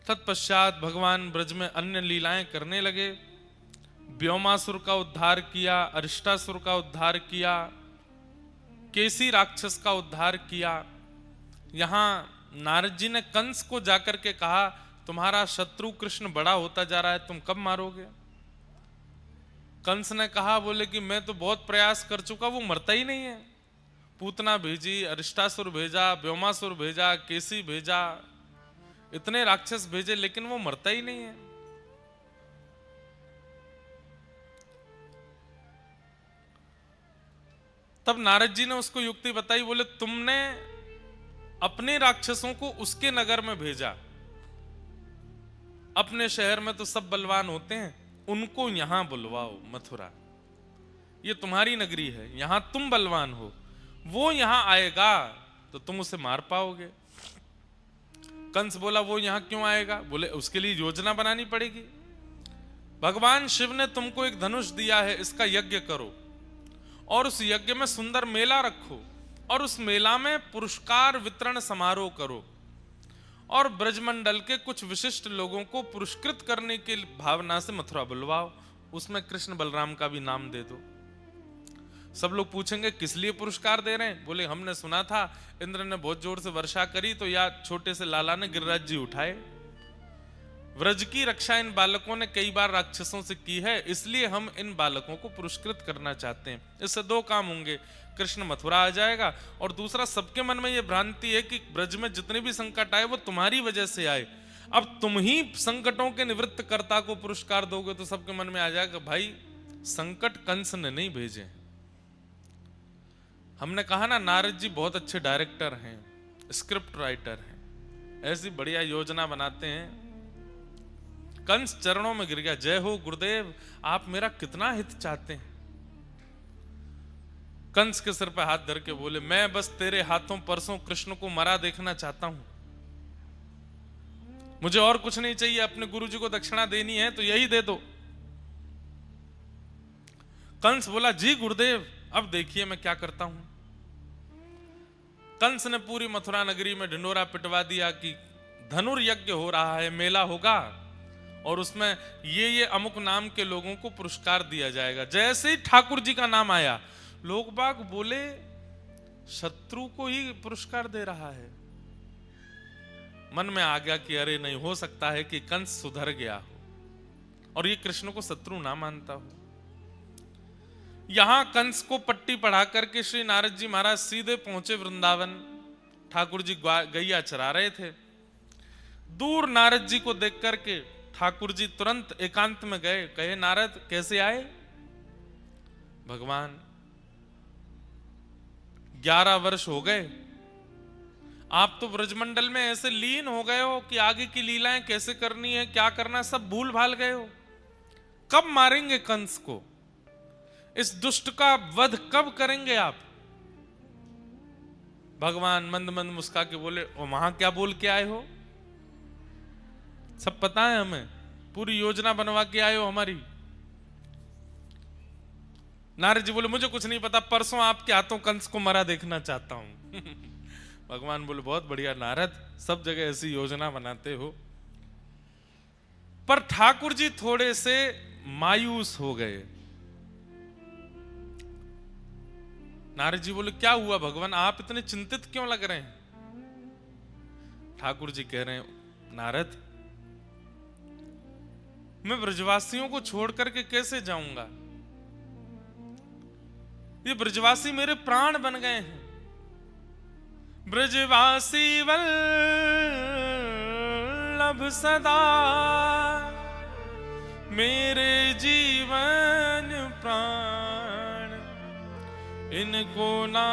तत्पश्चात भगवान ब्रज में अन्य लीलाएं करने लगे। व्योमासुर का उद्धार किया, अरिष्टासुर का उद्धार किया, केसी राक्षस का उद्धार किया। यहां नारद जी ने कंस को जाकर के कहा, तुम्हारा शत्रु कृष्ण बड़ा होता जा रहा है, तुम कब मारोगे? कंस ने कहा, बोले कि मैं तो बहुत प्रयास कर चुका, वो मरता ही नहीं है। पूतना भेजी, अरिष्टासुर भेजा, व्योमासुर भेजा, केसी भेजा, इतने राक्षस भेजे, लेकिन वो मरता ही नहीं है। तब नारद जी ने उसको युक्ति बताई, बोले तुमने अपने राक्षसों को उसके नगर में भेजा, अपने शहर में तो सब बलवान होते हैं, उनको यहां बुलवाओ मथुरा, ये तुम्हारी नगरी है, यहां तुम बलवान हो, वो यहां आएगा तो तुम उसे मार पाओगे। कंस बोला, वो यहां क्यों आएगा? बोले उसके लिए योजना बनानी पड़ेगी। भगवान शिव ने तुमको एक धनुष दिया है, इसका यज्ञ करो और उस यज्ञ में सुंदर मेला रखो और उस मेला में पुरस्कार वितरण समारोह करो और ब्रजमंडल के कुछ विशिष्ट लोगों को पुरस्कृत करने की भावना से मथुरा बुलवाओ, उसमें कृष्ण बलराम का भी नाम दे दो। सब लोग पूछेंगे किस लिए पुरस्कार दे रहे हैं? बोले हमने सुना था इंद्र ने बहुत जोर से वर्षा करी तो या छोटे से लाला ने गिरिराज जी उठाए। व्रज की रक्षा इन बालकों ने कई बार राक्षसों से की है, इसलिए हम इन बालकों को पुरस्कृत करना चाहते हैं। इससे दो काम होंगे, कृष्ण मथुरा आ जाएगा और दूसरा सबके मन में यह भ्रांति है कि ब्रज में जितने भी संकट आए वो तुम्हारी वजह से आए, अब तुम ही संकटों के निवृत्त कर्ता को पुरस्कार दोगे तो सबके मन में आ जाएगा भाई संकट कंस ने नहीं भेजे। हमने कहा ना नारद जी बहुत अच्छे डायरेक्टर हैं, स्क्रिप्ट राइटर हैं, ऐसी बढ़िया योजना बनाते हैं। कंस चरणों में गिर गया, जय हो गुरुदेव, आप मेरा कितना हित चाहते हैं। कंस के सिर पर हाथ धर के बोले, मैं बस तेरे हाथों परसों कृष्ण को मरा देखना चाहता हूं, मुझे और कुछ नहीं चाहिए, अपने गुरुजी को दक्षिणा देनी है तो यही दे दो। कंस बोला, जी गुरुदेव अब देखिए मैं क्या करता हूं। कंस ने पूरी मथुरा नगरी में ढिंडोरा पिटवा दिया कि धनुर्यज्ञ हो रहा है, मेला होगा और उसमें ये अमुक नाम के लोगों को पुरस्कार दिया जाएगा। जैसे ही ठाकुर जी का नाम आया, लोग बाग बोले शत्रु को ही पुरस्कार दे रहा है। मन में आ गया कि अरे नहीं हो सकता है कि कंस सुधर गया हो और ये कृष्ण को शत्रु ना मानता हो। यहां कंस को पट्टी पढ़ा करके श्री नारद जी महाराज सीधे पहुंचे वृंदावन। ठाकुर जी गैया चरा रहे थे। दूर नारद जी को देख करके ठाकुर जी तुरंत एकांत में गए, कहे नारद कैसे आए? भगवान 11 वर्ष हो गए, आप तो ब्रजमंडल में ऐसे लीन हो गए हो कि आगे की लीलाएं कैसे करनी है, क्या करना है, सब भूल भाल गए हो। कब मारेंगे कंस को? इस दुष्ट का वध कब करेंगे आप? भगवान मंद मंद मुस्का के बोले, वहां क्या बोल के आए हो? सब पता है हमें, पूरी योजना बनवा के आए हो हमारी। नारद जी बोले, मुझे कुछ नहीं पता, परसों आपके हाथों कंस को मरा देखना चाहता हूं। भगवान बोले, बहुत बढ़िया नारद, सब जगह ऐसी योजना बनाते हो। पर ठाकुर जी थोड़े से मायूस हो गए। नारद जी बोले, क्या हुआ भगवान, आप इतने चिंतित क्यों लग रहे हैं? ठाकुर जी कह रहे हैं, नारद मैं ब्रजवासियों को छोड़ करके कैसे जाऊंगा? ये ब्रजवासी मेरे प्राण बन गए हैं। ब्रजवासी वल्लभ सदा मेरे जीवन प्राण, इनको नाही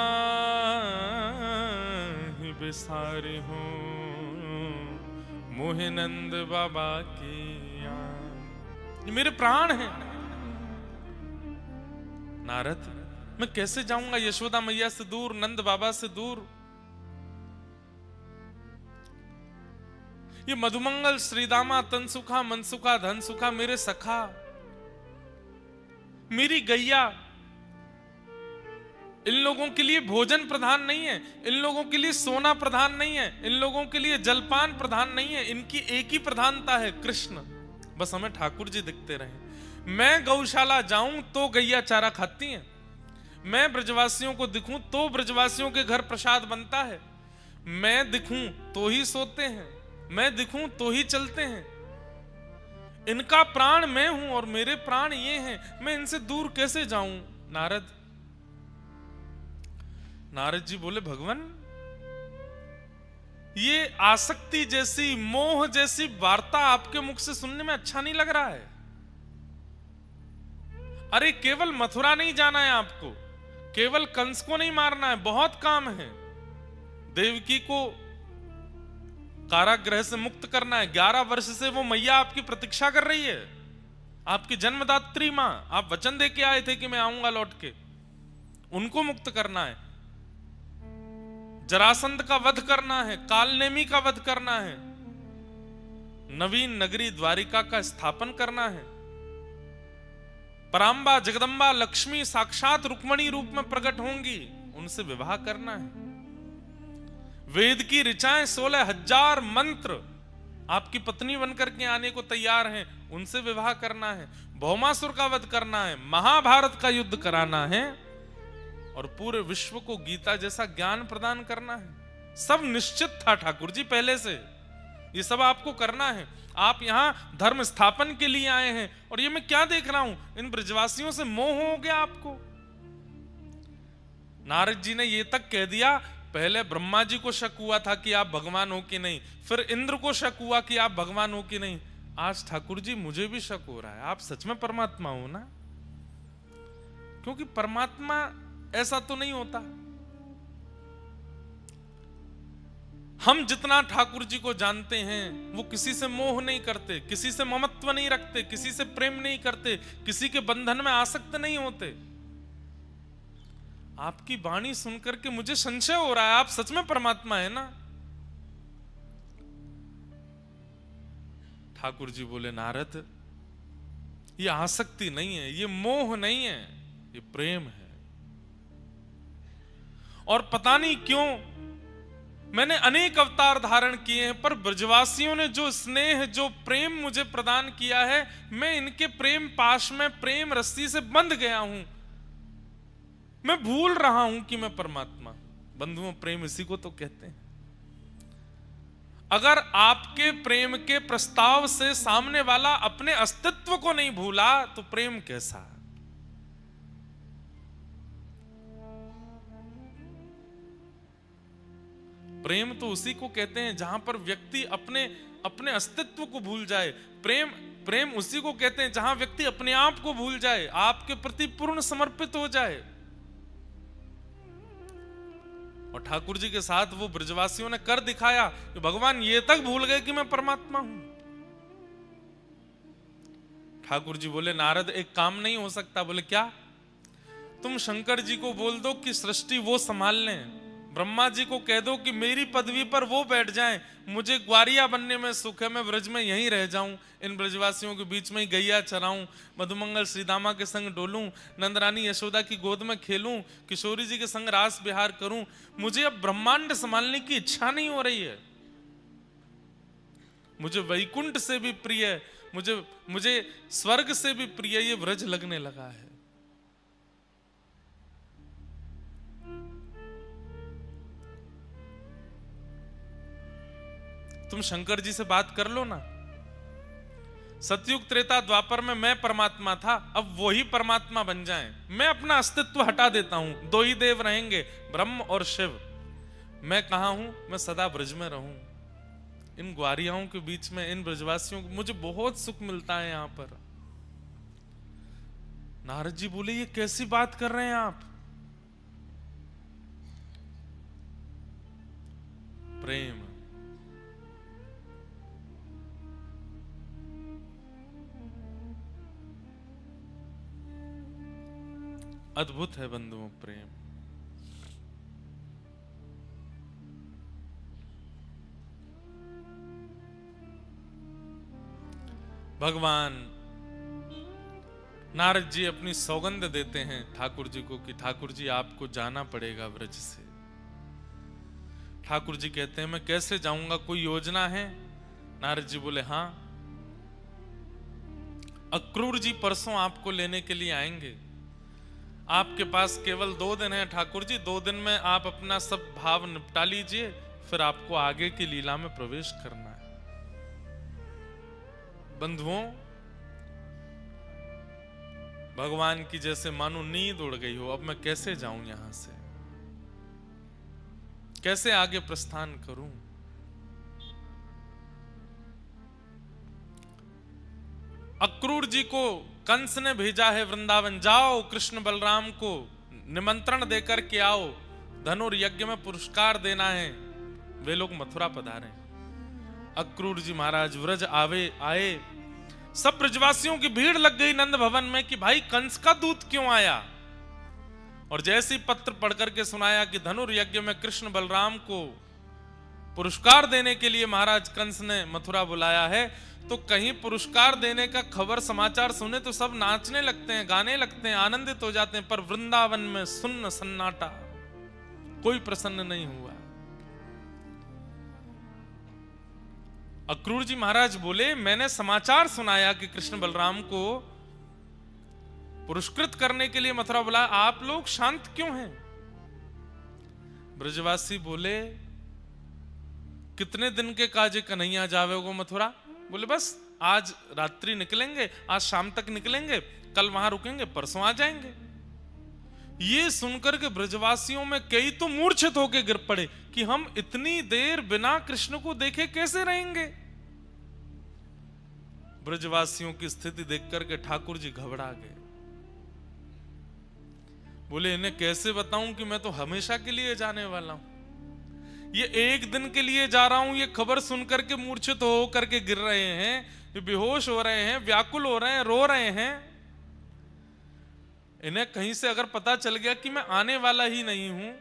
बिसारे हो मोहे नंद बाबा की आन। ये मेरे प्राण हैं। नारद मैं कैसे जाऊंगा यशोदा मैया से दूर, नंद बाबा से दूर? ये मधुमंगल श्रीदामा तनसुखा मनसुखा धनसुखा मेरे सखा, मेरी गैया, इन लोगों के लिए भोजन प्रधान नहीं है, इन लोगों के लिए सोना प्रधान नहीं है, इन लोगों के लिए जलपान प्रधान नहीं है। इनकी एक ही प्रधानता है, कृष्ण। बस हमें ठाकुर जी दिखते रहे। मैं गौशाला जाऊं तो गैया चारा खाती हैं, मैं ब्रजवासियों को दिखूं तो ब्रजवासियों के घर प्रसाद बनता है, मैं दिखूं तो ही सोते हैं, मैं दिखूं तो ही चलते हैं। इनका प्राण मैं हूं और मेरे प्राण ये हैं, मैं इनसे दूर कैसे जाऊं? नारद जी बोले, भगवान, ये आसक्ति जैसी, मोह जैसी वार्ता आपके मुख से सुनने में अच्छा नहीं लग रहा है। अरे केवल मथुरा नहीं जाना है आपको, केवल कंस को नहीं मारना है, बहुत काम है। देवकी को कारागृह से मुक्त करना है। 11 वर्ष से वो मैया आपकी प्रतीक्षा कर रही है, आपकी जन्मदात्री मां। आप वचन दे के आए थे कि मैं आऊंगा लौट के, उनको मुक्त करना है। जरासंध का वध करना है, कालनेमी का वध करना है, नवीन नगरी द्वारिका का स्थापन करना है। परांबा जगदंबा लक्ष्मी साक्षात रुक्मणी रूप में प्रकट होंगी, उनसे विवाह करना है। वेद की ऋचाएं 16,000 मंत्र आपकी पत्नी बनकर के आने को तैयार हैं, उनसे विवाह करना है। भौमासुर का वध करना है, महाभारत का युद्ध कराना है और पूरे विश्व को गीता जैसा ज्ञान प्रदान करना है। सब निश्चित था ठाकुर जी पहले से, ये सब आपको करना है। आप यहां धर्म स्थापन के लिए आए हैं और ये मैं क्या देख रहा हूं, इन ब्रजवासियों से मोह हो गया आपको। नारद जी ने ये तक कह दिया, पहले ब्रह्मा जी को शक हुआ था कि आप भगवान हो कि नहीं, फिर इंद्र को शक हुआ कि आप भगवान हो कि नहीं, आज ठाकुर जी मुझे भी शक हो रहा है, आप सच में परमात्मा हो ना? क्योंकि परमात्मा ऐसा तो नहीं होता। हम जितना ठाकुर जी को जानते हैं, वो किसी से मोह नहीं करते, किसी से ममत्व नहीं रखते, किसी से प्रेम नहीं करते, किसी के बंधन में आसक्त नहीं होते। आपकी वाणी सुनकर के मुझे संशय हो रहा है, आप सच में परमात्मा है ना? ठाकुर जी बोले, नारद, ये आसक्ति नहीं है, ये मोह नहीं है, ये प्रेम है। और पता नहीं क्यों मैंने अनेक अवतार धारण किए हैं, पर ब्रजवासियों ने जो स्नेह, जो प्रेम मुझे प्रदान किया है, मैं इनके प्रेम पाश में, प्रेम रस्सी से बंध गया हूं। मैं भूल रहा हूं कि मैं परमात्मा। बंधुओं, प्रेम इसी को तो कहते हैं। अगर आपके प्रेम के प्रस्ताव से सामने वाला अपने अस्तित्व को नहीं भूला तो प्रेम कैसा? प्रेम तो उसी को कहते हैं जहां पर व्यक्ति अपने अपने अस्तित्व को भूल जाए। प्रेम उसी को कहते हैं जहां व्यक्ति अपने आप को भूल जाए, आपके प्रति पूर्ण समर्पित हो जाए। और ठाकुर जी के साथ वो ब्रजवासियों ने कर दिखाया कि भगवान ये तक भूल गए कि मैं परमात्मा हूं। ठाकुर जी बोले, नारद, एक काम नहीं हो सकता। बोले, क्या? तुम शंकर जी को बोल दो कि सृष्टि वो संभाल लें, ब्रह्मा जी को कह दो कि मेरी पदवी पर वो बैठ जाएं, मुझे ग्वारिया बनने में सुख है, मैं ब्रज में यहीं रह जाऊं, इन ब्रजवासियों के बीच में ही गैया चराऊं, मधुमंगल श्रीदामा के संग डोलूं, नंदरानी यशोदा की गोद में खेलूं, किशोरी जी के संग रास विहार करूं। मुझे अब ब्रह्मांड संभालने की इच्छा नहीं हो रही है। मुझे वैकुंठ से भी प्रिय, मुझे स्वर्ग से भी प्रिय ये ब्रज लगने लगा है। तुम शंकर जी से बात कर लो ना। सतयुग त्रेता द्वापर में मैं परमात्मा था, अब वो ही परमात्मा बन जाएं। मैं अपना अस्तित्व हटा देता हूं, दो ही देव रहेंगे, ब्रह्म और शिव। मैं कहां हूं? मैं सदा ब्रज में रहूं, इन ग्वारियाओं के बीच में, इन ब्रजवासियों को मुझे बहुत सुख मिलता है यहां पर। नारद जी बोले, ये कैसी बात कर रहे हैं आप? प्रेम अद्भुत है बंधुओं, प्रेम। भगवान नारद जी अपनी सौगंध देते हैं ठाकुर जी को कि ठाकुर जी आपको जाना पड़ेगा व्रज से। ठाकुर जी कहते हैं मैं कैसे जाऊंगा, कोई योजना है? नारद जी बोले हाँ, अक्रूर जी परसों आपको लेने के लिए आएंगे। आपके पास केवल 2 दिन है ठाकुर जी, 2 दिन में आप अपना सब भाव निपटा लीजिए, फिर आपको आगे की लीला में प्रवेश करना है। बंधुओं, भगवान की जैसे मानो नींद उड़ गई हो, अब मैं कैसे जाऊं यहां से, कैसे आगे प्रस्थान करूं? अक्रूर जी को कंस ने भेजा है वृंदावन, जाओ कृष्ण बलराम को निमंत्रण देकर के आओ, धनुर्यज्ञ में पुरस्कार देना है। वे लोग मथुरा पधारे। अक्रूर जी महाराज व्रज आए, सब ब्रजवासियों की भीड़ लग गई नंद भवन में कि भाई कंस का दूत क्यों आया। और जैसे ही पत्र पढ़कर के सुनाया कि धनुर्यज्ञ में कृष्ण बलराम को पुरस्कार देने के लिए महाराज कंस ने मथुरा बुलाया है, तो कहीं पुरस्कार देने का खबर समाचार सुने तो सब नाचने लगते हैं, गाने लगते हैं, आनंदित हो जाते हैं, पर वृंदावन में सुन्न सन्नाटा, कोई प्रसन्न नहीं हुआ। अक्रूर जी महाराज बोले मैंने समाचार सुनाया कि कृष्ण बलराम को पुरस्कृत करने के लिए मथुरा बुलाया, आप लोग शांत क्यों हैं? ब्रजवासी बोले कितने दिन के काजे कन्हैया जावेगो मथुरा? बोले बस आज रात्रि निकलेंगे, आज शाम तक निकलेंगे, कल वहां रुकेंगे, परसों आ जाएंगे। ये सुनकर के ब्रजवासियों में कई तो मूर्छित होकर गिर पड़े कि हम इतनी देर बिना कृष्ण को देखे कैसे रहेंगे। ब्रजवासियों की स्थिति देखकर के ठाकुर जी घबरा गए। बोले इन्हें कैसे बताऊं कि मैं तो हमेशा के लिए जाने वाला हूं, ये एक दिन के लिए जा रहा हूं। ये खबर सुनकर के मूर्छित हो करके गिर रहे हैं, बेहोश हो रहे हैं, व्याकुल हो रहे हैं, रो रहे हैं। इन्हें कहीं से अगर पता चल गया कि मैं आने वाला ही नहीं हूं,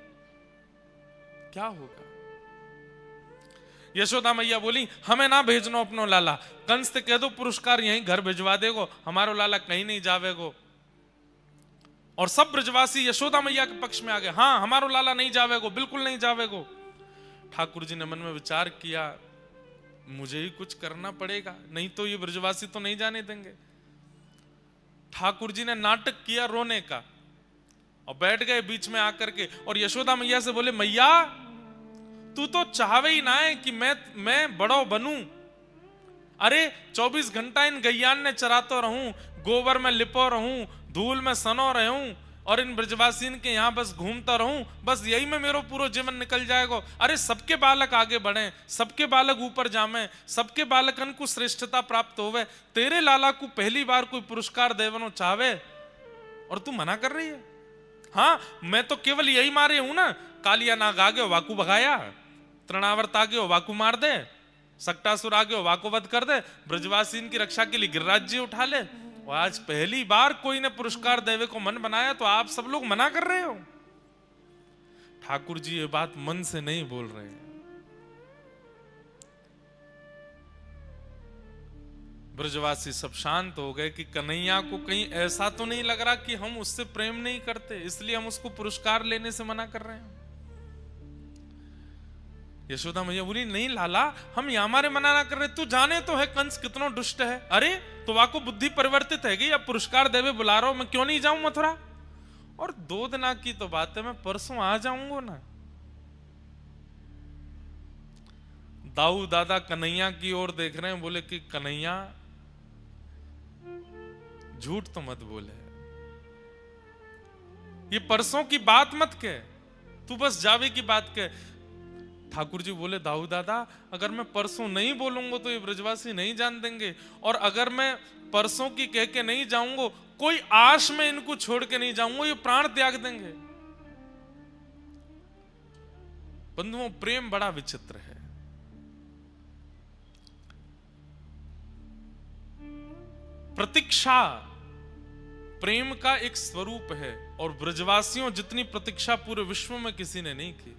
क्या होगा? यशोदा मैया बोली हमें ना भेजनो अपनो लाला, कंस से कह दो पुरस्कार यहीं घर भिजवा देगो, हमारो लाला कहीं नहीं जावेगो। और सब ब्रजवासी यशोदा मैया के पक्ष में आ गए, हाँ हमारो लाला नहीं जावेगो, बिल्कुल नहीं जावेगो। ठाकुर जी ने मन में विचार किया मुझे ही कुछ करना पड़ेगा, नहीं तो ये ब्रजवासी तो नहीं जाने देंगे। ठाकुर जी ने नाटक किया रोने का और बैठ गए बीच में आकर के और यशोदा मैया से बोले मैया तू तो चाहवे ही ना है कि मैं बड़ो बनूं। अरे 24 घंटा इन गैयान ने चरातो रहूं, गोबर में लिपो रहूं, धूल में सनो रहूं और इन ब्रजवासीन के यहाँ बस घूमता रहूं, बस यही में मेरो पूरा जीवन निकल जाएगा। अरे सबके बालक आगे बढ़े, सबके बालक ऊपर जामे, सबके बालकन को श्रेष्ठता प्राप्त होवे, तेरे लाला को पहली बार कोई पुरस्कार देवनो चाहे और तू मना कर रही है। हाँ मैं तो केवल यही मारे हूं ना, कालिया नाग आ गयो वाकू भगाया, तृणावर्त आ गयो वाकू मार दे, सक्टासुर आ गयो वाकू वध कर दे, ब्रजवासीन की रक्षा के लिए गिरिराज जी उठा ले। और आज पहली बार कोई ने पुरस्कार देवे को मन बनाया तो आप सब लोग मना कर रहे हो। ठाकुर जी ये बात मन से नहीं बोल रहे हैं। ब्रजवासी सब शांत हो गए कि कन्हैया को कहीं ऐसा तो नहीं लग रहा कि हम उससे प्रेम नहीं करते, इसलिए हम उसको पुरस्कार लेने से मना कर रहे हैं। यशोदा मैया बोली नहीं लाला हम यहाँ हमारे मना ना कर रहे, तू जाने तो है कंस कितना दुष्ट है। अरे तो वाको बुद्धि परिवर्तित है गई, अब पुरस्कार देवे बुला रहा हूं, मैं क्यों नहीं जाऊं मथुरा। और 2 दिन की तो बात है, मैं परसों आ जाऊंगा ना। दाऊ दादा कन्हैया की ओर देख रहे हैं, बोले कि कन्हैया झूठ तो मत बोले, ये परसों की बात मत कह, तू बस जावे की बात कह। ठाकुर जी बोले दाऊ दादा अगर मैं परसों नहीं बोलूंगा तो ये ब्रजवासी नहीं जान देंगे, और अगर मैं परसों की कह के नहीं जाऊंगा, कोई आश में इनको छोड़ के नहीं जाऊंगा, ये प्राण त्याग देंगे। बंधुओं प्रेम बड़ा विचित्र है। प्रतीक्षा प्रेम का एक स्वरूप है और ब्रजवासियों जितनी प्रतीक्षा पूरे विश्व में किसी ने नहीं की।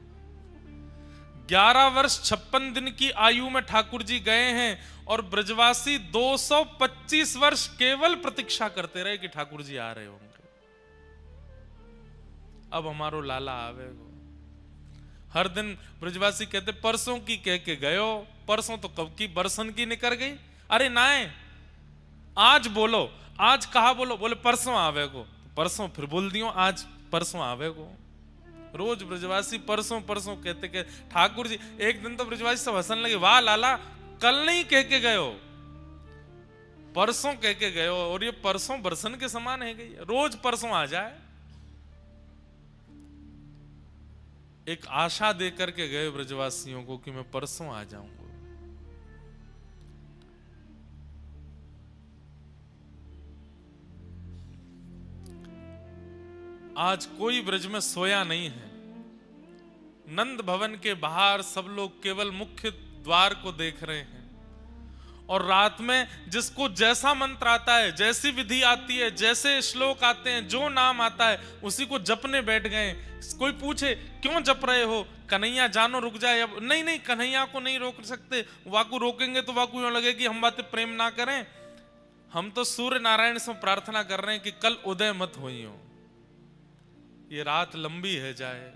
11 वर्ष 56 दिन की आयु में ठाकुर जी गए हैं और ब्रजवासी 225 वर्ष केवल प्रतीक्षा करते रहे कि ठाकुर जी आ रहे होंगे, अब हमारो लाला आवेगो। हर दिन ब्रजवासी कहते परसों की कह के गयो, परसों तो कब की बरसन की निकल गई। अरे नाए आज बोलो, आज कहा बोलो, बोले परसों आवेगो, परसों फिर बोल दियो आज परसों आवेगो। रोज ब्रजवासी परसों परसों कहते के ठाकुर जी। एक दिन तो ब्रजवासी सब हंसने लगे, वाह लाला कल नहीं कह के गयो, परसों कह के गयो, और ये परसों बरसन के समान है गई, रोज परसों आ जाए। एक आशा दे करके गए ब्रजवासियों को कि मैं परसों आ जाऊंगा। आज कोई ब्रज में सोया नहीं है। नंद भवन के बाहर सब लोग केवल मुख्य द्वार को देख रहे हैं, और रात में जिसको जैसा मंत्र आता है, जैसी विधि आती है, जैसे श्लोक आते हैं, जो नाम आता है उसी को जपने बैठ गए। कोई पूछे क्यों जप रहे हो, कन्हैया जानो रुक जाए, अब नहीं नहीं कन्हैया को नहीं रोक सकते, वाकु रोकेंगे तो वाकु यूं लगे कि हम बातें प्रेम ना करें। हम तो सूर्य नारायण से प्रार्थना कर रहे हैं कि कल उदय मत होई हो, ये रात लंबी है जाए,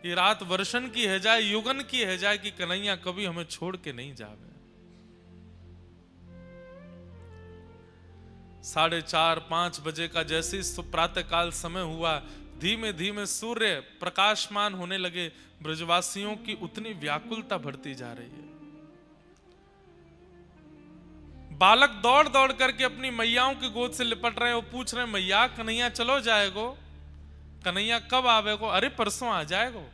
ये रात वर्षन की है जाए, युगन की है जाए, कि कन्हैया कभी हमें छोड़ के नहीं जावे। 4:30-5 बजे का जैसे प्रातः काल समय हुआ, धीमे धीमे सूर्य प्रकाशमान होने लगे। ब्रजवासियों की उतनी व्याकुलता बढ़ती जा रही है। बालक दौड़ दौड़ करके अपनी मैयाओं की गोद से लिपट रहे हैं, वो पूछ रहे हैं मैया कन्हैया चलो जाएगो, कन्हैया कब आवेगो, अरे परसों आ जाएगो।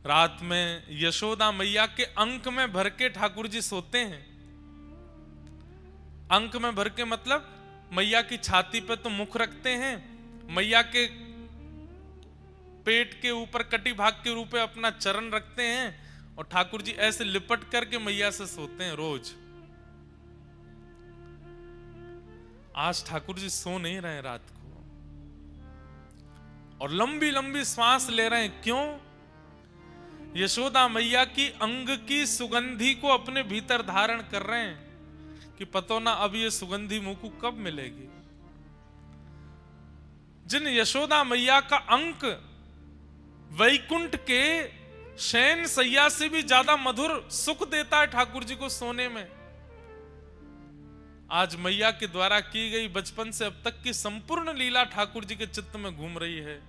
रात में यशोदा मैया के अंक में भर के ठाकुर जी सोते हैं। अंक में भर के मतलब मैया की छाती पे तो मुख रखते हैं, मैया के पेट के ऊपर कटी भाग के रूप में अपना चरण रखते हैं, और ठाकुर जी ऐसे लिपट करके मैया से सोते हैं रोज। आज ठाकुर जी सो नहीं रहे रात को, और लंबी लंबी श्वास ले रहे हैं। क्यों? यशोदा मैया की अंग की सुगंधी को अपने भीतर धारण कर रहे हैं कि पतो ना अब ये सुगंधी मुंह को कब मिलेगी। जिन यशोदा मैया का अंक वैकुंठ के शयन सैया से भी ज्यादा मधुर सुख देता है ठाकुर जी को सोने में, आज मैया के द्वारा की गई बचपन से अब तक की संपूर्ण लीला ठाकुर जी के चित्त में घूम रही है।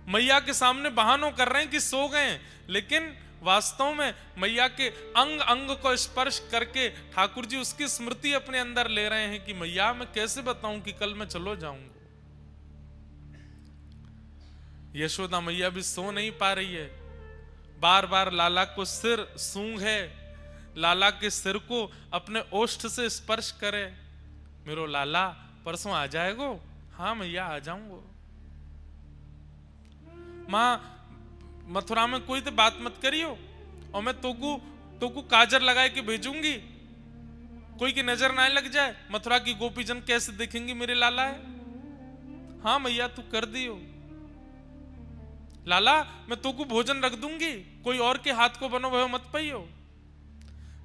मैया के सामने बहानों कर रहे हैं कि सो गए, लेकिन वास्तव में मैया के अंग अंग को स्पर्श करके ठाकुर जी उसकी स्मृति अपने अंदर ले रहे हैं कि मैया मैं कैसे बताऊं कि कल मैं चलो जाऊंगा। यशोदा मैया भी सो नहीं पा रही है, बार बार लाला को सिर सूंघे, लाला के सिर को अपने ओष्ठ से स्पर्श करे। मेरो लाला परसों आ जाएगो? हाँ मैया आ जाऊंगो। मां मथुरा में कोई तो बात मत करियो, और मैं तोकू काजर लगाए के भेजूंगी, कोई की नजर ना लग जाए, मथुरा की गोपीजन कैसे देखेंगे मेरे लाला है। हाँ मैया तू कर दियो। लाला मैं तोकू भोजन रख दूंगी, कोई और के हाथ को बनो भयो मत पाइयो।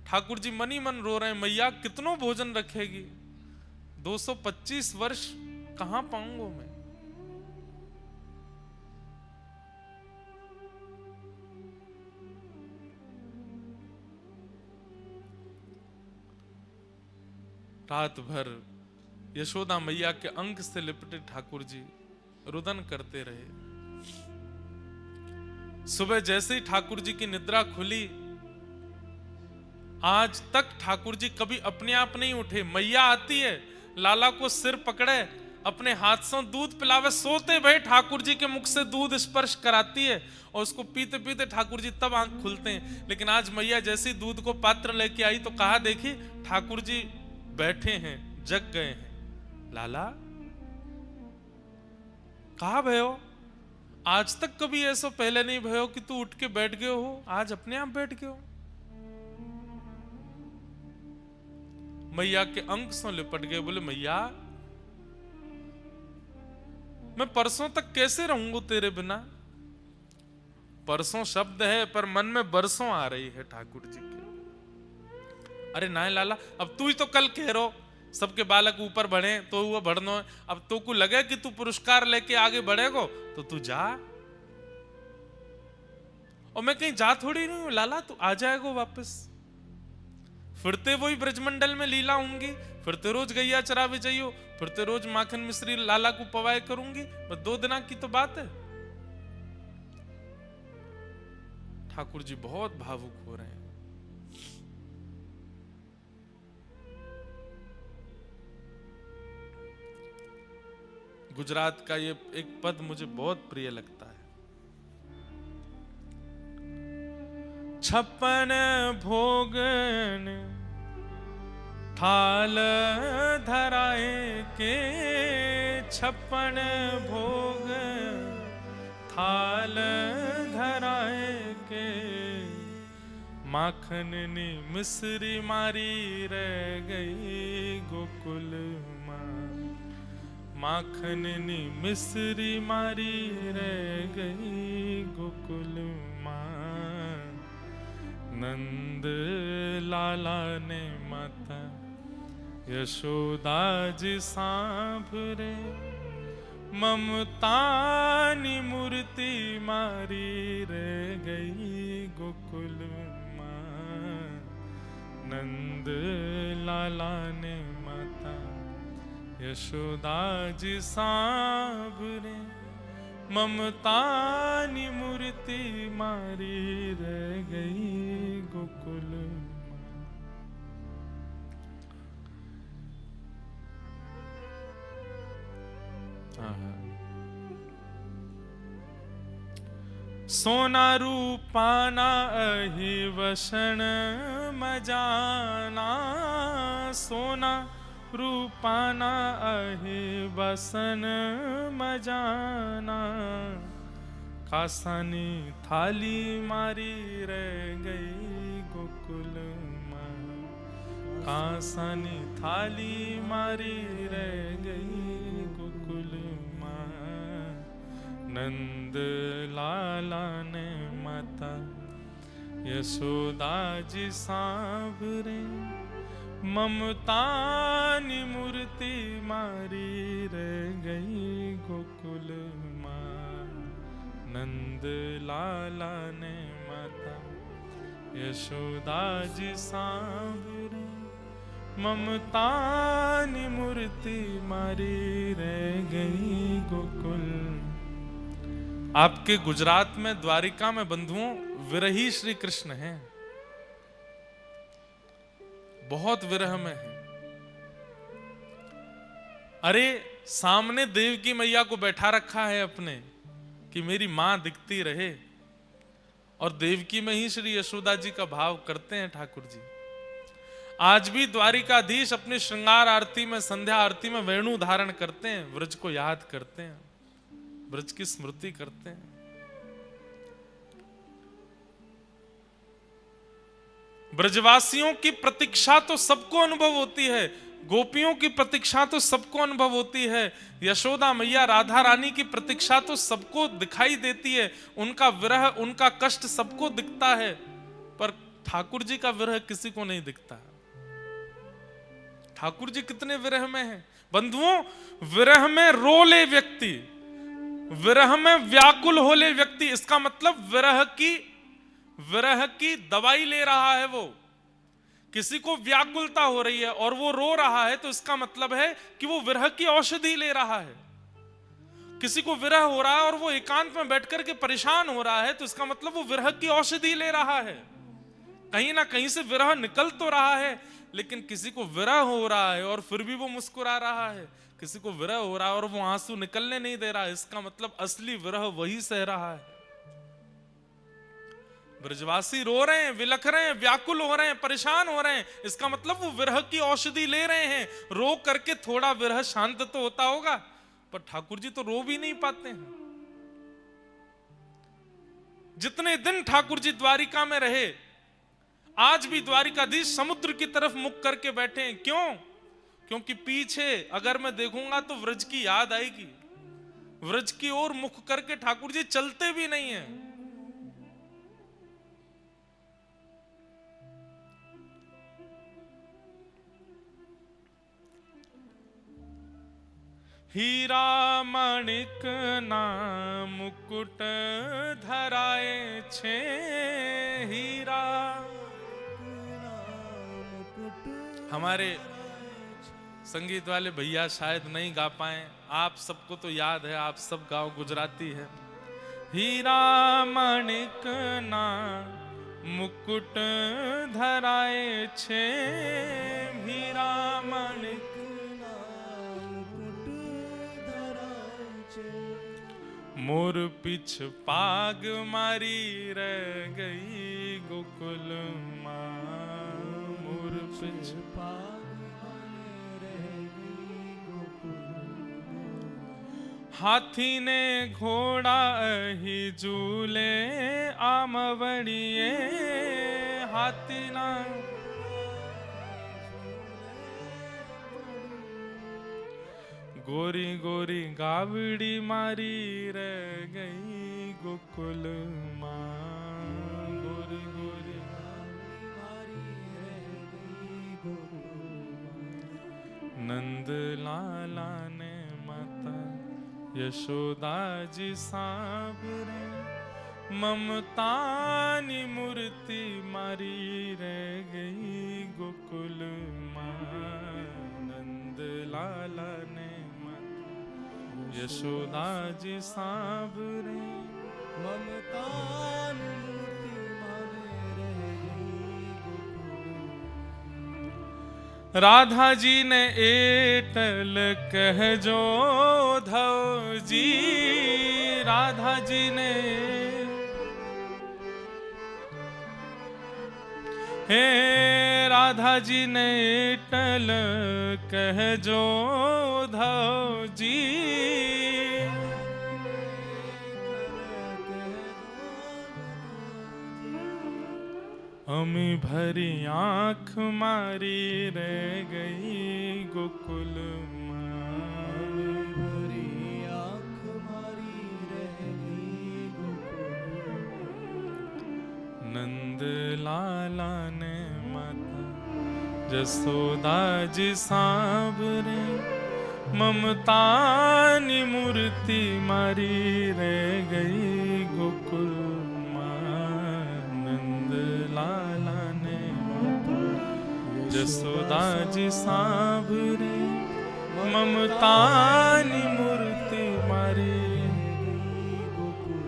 ठाकुर जी मन ही मन रो रहे हैं, मैया कितनो भोजन रखेगी, 225 वर्ष कहां पाऊंगा मैं। रात भर यशोदा मैया के अंक से लिपटे ठाकुर जी रुदन करते रहे। सुबह जैसे ही ठाकुर जी की निद्रा खुली, आज तक ठाकुर जी कभी अपने आप नहीं उठे। मैया आती है, लाला को सिर पकड़े, अपने हाथ से दूध पिलावे, सोते भय ठाकुर जी के मुख से दूध स्पर्श कराती है, और उसको पीते पीते ठाकुर जी तब आंख खुलते हैं। लेकिन आज मैया जैसे दूध को पात्र लेके आई तो कहा देखी ठाकुर जी बैठे हैं, जग गए हैं। लाला कहा भयो? आज तक कभी ऐसा पहले नहीं भयो कि तू उठ के बैठ गए हो, आज अपने आप बैठ गए हो। मैया के अंक से लिपट गए, बोले मैया मैं परसों तक कैसे रहूंगा तेरे बिना। परसों शब्द है पर मन में बरसों आ रही है ठाकुर जी के। अरे ना लाला, अब तू ही तो कल कह रहो सबके बालक ऊपर बढ़े तो वो बढ़नो है। अब तो को लगे कि तू पुरस्कार लेके आगे बढ़ेगो तो तू जा, और मैं कहीं जा थोड़ी नहीं हूं लाला, तू आ जाएगो वापस। फिरते वही ब्रजमंडल में लीला होंगी, फिरते रोज गैया चरावे जाइयो, फिरते रोज माखन मिश्री लाला को पवाए करूंगी, बस 2 दिन की तो बात है। ठाकुर जी बहुत भावुक हो रहे हैं। गुजरात का ये एक पद मुझे बहुत प्रिय लगता है। 56 भोगन थाल धराए के, 56 भोग थाल धराए के, माखन नी मिश्री मारी रह गई गोकुल माँ। माखन नी मिश्री मारी रह गई गोकुल माँ। नंद लाला ने माता यशोदा जी सांभरे, ममता नी मूर्ति मारी रह गई गोकुल माँ। नंद लाला ने माता यशोदा जी सांभरे, ममता नी मूर्ति मारी रह गई गोकुल माँ। सोना रूपाना अहि वसन मजाना, सोना रूपाना अहि वसन मजाना। कासानी थाली मारी रह गई गोकुल माँ। कासानी थाली मारी रह गई गोकुल माँ। नंद लाला ने माता यशोदा जी सांभरे, ममता नी मूर्ति मारी रह गई गोकुल माँ। नंद लाला ने माता यशोदा जी सांभरे, ममता नी मूर्ति मारी रह गई गोकुल। आपके गुजरात में द्वारिका में बंधुओं विरही श्री कृष्ण हैं, बहुत विरह में है। अरे सामने देवकी मैया को बैठा रखा है अपने कि मेरी मां दिखती रहे, और देवकी में ही श्री यशोदा जी का भाव करते हैं ठाकुर जी। आज भी द्वारिकाधीश अपनी श्रृंगार आरती में, संध्या आरती में वेणु धारण करते हैं, व्रज को याद करते हैं, ब्रज की स्मृति करते हैं। ब्रजवासियों की प्रतीक्षा तो सबको अनुभव होती है, गोपियों की प्रतीक्षा तो सबको अनुभव होती है, यशोदा मैया राधा रानी की प्रतीक्षा तो सबको दिखाई देती है, उनका विरह उनका कष्ट सबको दिखता है, पर ठाकुर जी का विरह किसी को नहीं दिखता। ठाकुर जी कितने विरह में हैं बंधुओं। विरह में रो ले व्यक्ति, विरह में व्याकुल हो ले व्यक्ति, इसका मतलब विरह की दवाई ले रहा है। वो किसी को व्याकुलता हो रही है और वो रो रहा है तो इसका मतलब है कि वो विरह की औषधि ले रहा है। किसी को विरह हो रहा है और वो एकांत में बैठकर के परेशान हो रहा है तो इसका मतलब वो विरह की औषधि ले रहा है। कहीं ना कहीं से विरह निकल तो रहा है, लेकिन किसी को विरह हो रहा है और फिर भी वो मुस्कुरा रहा है, किसी को विरह हो रहा है और वो आंसू निकलने नहीं दे रहा है, इसका मतलब असली विरह वही सह रहा है। ब्रजवासी रो रहे हैं, विलख रहे हैं, व्याकुल हो रहे हैं, परेशान हो रहे हैं, इसका मतलब वो विरह की औषधि ले रहे हैं। रो करके थोड़ा विरह शांत तो होता होगा, पर ठाकुर जी तो रो भी नहीं पाते हैं। जितने दिन ठाकुर जी द्वारिका में रहे, आज भी द्वारिकाधीश समुद्र की तरफ मुख करके बैठे हैं। क्यों? क्योंकि पीछे अगर मैं देखूंगा तो व्रज की याद आएगी, व्रज की ओर मुख करके ठाकुर जी चलते भी नहीं है। हीरा माणिक ना मुकुट धराए छे, हीरा। हमारे संगीत वाले भैया शायद नहीं गा पाए, आप सबको तो याद है, आप सब गाओ, गुजराती है। हीरा माणिक ना मुकुट धराए छे, हीरा माणिक मोर पिछ पाग मारी रह गई गोकुल माँ, मोर पिछ पाग रह गई गोकुल। हाथी ने घोड़ा ही झूले आमवड़िए, हाथी ना गोरी गोरी गावड़ी मारी रह गई गोकुल माँ, गोरी गोरी मारी रह गई गोकुल। नंद लाला ने माता यशोदा जी सांवरे, ममता नी मूर्ति मारी रह गई गोकुल माँ। नंद लाला ने यशोदा जी सांवरे, ममता नी मूर्ति मारी रह गई गोकुल। राधा जी ने एटल कह जो धव जी, राधा जी ने हे राधा जी ने एटल कह जो धव जी, अमी भरी आंख मारी रह गई गोकुल माँ, भरी आंख मारी रह गई गोकुल। नंद लाला ने माता जसोदा जी सांवरे, ममता नी मूर्ति मारी रह गई गोकुल माँ। नंद लाला ने माता जसोदा जी सांवरे, ममता नी मूर्ति मारी गई गोकुल।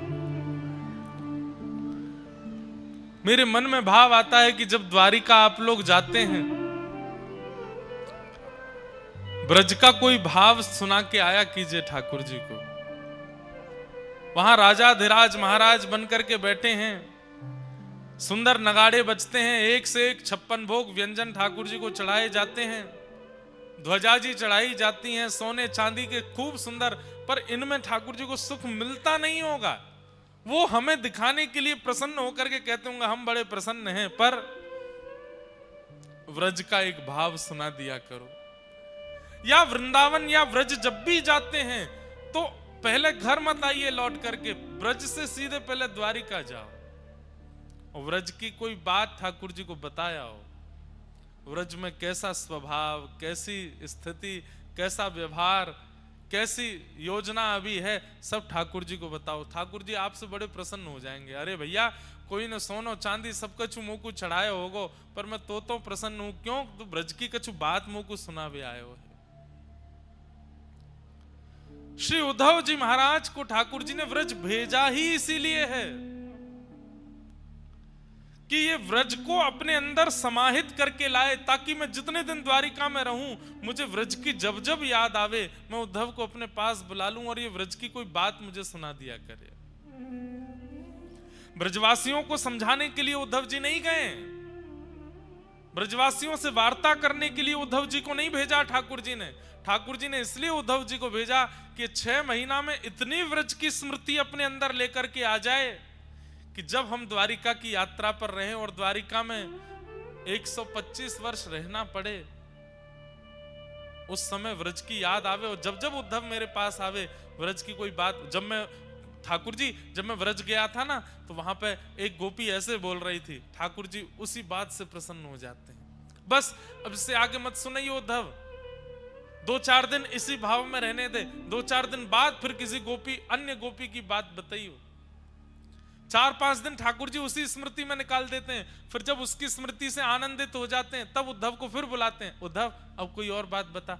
मेरे मन में भाव आता है कि जब द्वारिका आप लोग जाते हैं, ब्रज का कोई भाव सुना के आया कीजिए ठाकुर जी को। वहां राजाधिराज महाराज बनकर के बैठे हैं, सुंदर नगाड़े बजते हैं, एक से एक 56 भोग व्यंजन ठाकुर जी को चढ़ाए जाते हैं, ध्वजा जी चढ़ाई जाती हैं सोने चांदी के खूब सुंदर। पर इनमें ठाकुर जी को सुख मिलता नहीं होगा। वो हमें दिखाने के लिए प्रसन्न होकर के कहते होंगे हम बड़े प्रसन्न हैं, पर व्रज का एक भाव सुना दिया करो। या वृंदावन या व्रज जब भी जाते हैं तो पहले घर मत आइए लौट करके, ब्रज से सीधे पहले द्वारिका जाओ और व्रज की कोई बात ठाकुर जी को बताया हो, व्रज में कैसा स्वभाव, कैसी स्थिति, कैसा व्यवहार, कैसी योजना अभी है, सब ठाकुर जी को बताओ। ठाकुर जी आपसे बड़े प्रसन्न हो जाएंगे। अरे भैया कोई न सोनो चांदी सब कछु मुंह को चढ़ाए होगो, पर मैं तो प्रसन्न हूं। क्यों? तो ब्रज की कछु बात मुंह को सुना भी आए हो। श्री उद्धव जी महाराज को ठाकुर जी ने व्रज भेजा ही इसीलिए है कि ये व्रज को अपने अंदर समाहित करके लाए, ताकि मैं जितने दिन द्वारिका में रहूं, मुझे व्रज की जब जब याद आवे मैं उद्धव को अपने पास बुला लूं और ये व्रज की कोई बात मुझे सुना दिया करे। ब्रजवासियों को समझाने के लिए उद्धव जी नहीं गए, ब्रजवासियों से वार्ता करने के लिए उद्धव जी को नहीं भेजा ठाकुर जी ने। ठाकुर जी ने इसलिए उद्धव जी को भेजा कि 6 महीना में इतनी व्रज की स्मृति अपने अंदर लेकर के आ जाए कि जब हम द्वारिका की यात्रा पर रहें और द्वारिका में 125 वर्ष रहना पड़े उस समय व्रज की याद आवे, और जब जब उद्धव मेरे पास आवे व्रज की कोई बात, जब मैं ठाकुर जी जब मैं व्रज गया था ना, तो वहां पे एक गोपी ऐसे बोल रही थी, ठाकुर जी उसी बात से प्रसन्न हो जाते हैं। बस अब इससे आगे मत सुनाइए उद्धव, 2-4 दिन इसी भाव में रहने दे, 2-4 दिन बाद फिर किसी गोपी अन्य गोपी की बात बताइए। 4-5 दिन ठाकुर जी उसी स्मृति में निकाल देते हैं, फिर जब उसकी स्मृति से आनंदित हो जाते हैं तब उद्धव को फिर बुलाते हैं, उद्धव अब कोई और बात बता।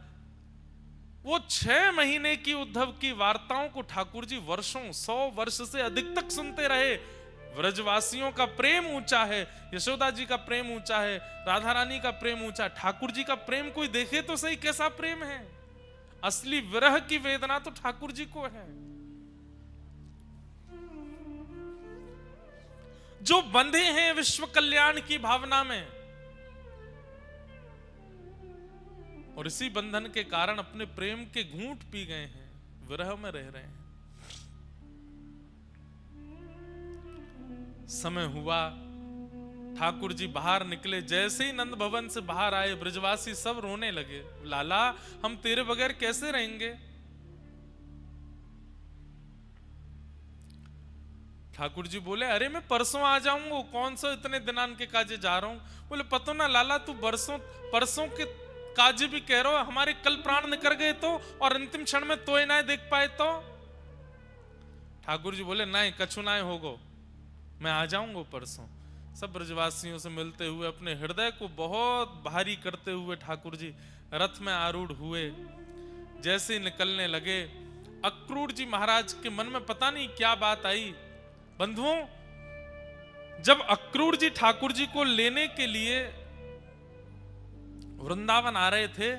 वो 6 महीने की उद्धव की वार्ताओं को ठाकुर जी वर्षों 100 वर्ष से अधिक तक सुनते रहे। व्रजवासियों का प्रेम ऊंचा है, यशोदा जी का प्रेम ऊंचा है, राधा रानी का प्रेम ऊंचा, ठाकुर जी का प्रेम कोई देखे तो सही कैसा प्रेम है। असली विरह की वेदना तो ठाकुर जी को है। जो बंधे हैं विश्व कल्याण की भावना में, और इसी बंधन के कारण अपने प्रेम के घूंट पी गए हैं, विरह में रह रहे हैं। समय हुआ, ठाकुर जी बाहर निकले, जैसे ही नंद भवन से बाहर आए ब्रजवासी सब रोने लगे, लाला हम तेरे बगैर कैसे रहेंगे। ठाकुर जी बोले, अरे मैं परसों आ जाऊंगा, कौन सा इतने दिनान के काजे जा रहा हूं। बोले, पतो ना लाला तू परसों के काजे भी कह रहा हो, हमारे कल प्राण निकल गए तो, और अंतिम क्षण में तोय ना देख पाए तो। ठाकुर जी बोले, नहीं कछु ना होगो, मैं आ जाऊंगा परसों। सब ब्रजवासियों से मिलते हुए अपने हृदय को बहुत भारी करते हुए ठाकुर जी रथ में आरूढ़ हुए। जैसे ही निकलने लगे, अक्रूर जी महाराज के मन में पता नहीं क्या बात आई। बंधुओं, जब अक्रूर जी ठाकुर जी को लेने के लिए वृंदावन आ रहे थे,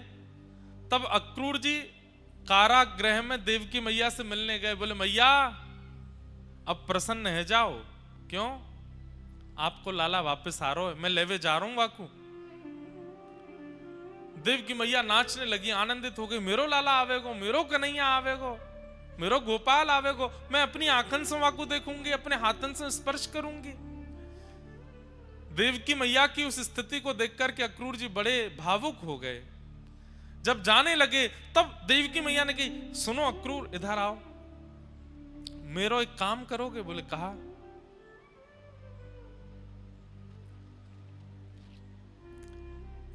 तब अक्रूर जी कारागृह में देवकी मैया से मिलने गए। बोले, मैया अब प्रसन्न है जाओ। क्यों? आपको लाला वापस आ रहा है, मैं लेवे जा रहा हूं वाकू। देवकी मैया नाचने लगी, आनंदित हो गई, मेरो लाला आवेगो, मेरो कन्हैया आवेगो, मेरो गोपाल आवेगो, मैं अपनी आंखन से वाकू देखूंगी, अपने हाथन से स्पर्श करूंगी। देवकी मैया की उस स्थिति को देखकर के अक्रूर जी बड़े भावुक हो गए। जब जाने लगे तब देवकी मैया ने कही, सुनो अक्रूर इधर आओ, मेरो एक काम करोगे? बोले, कहा।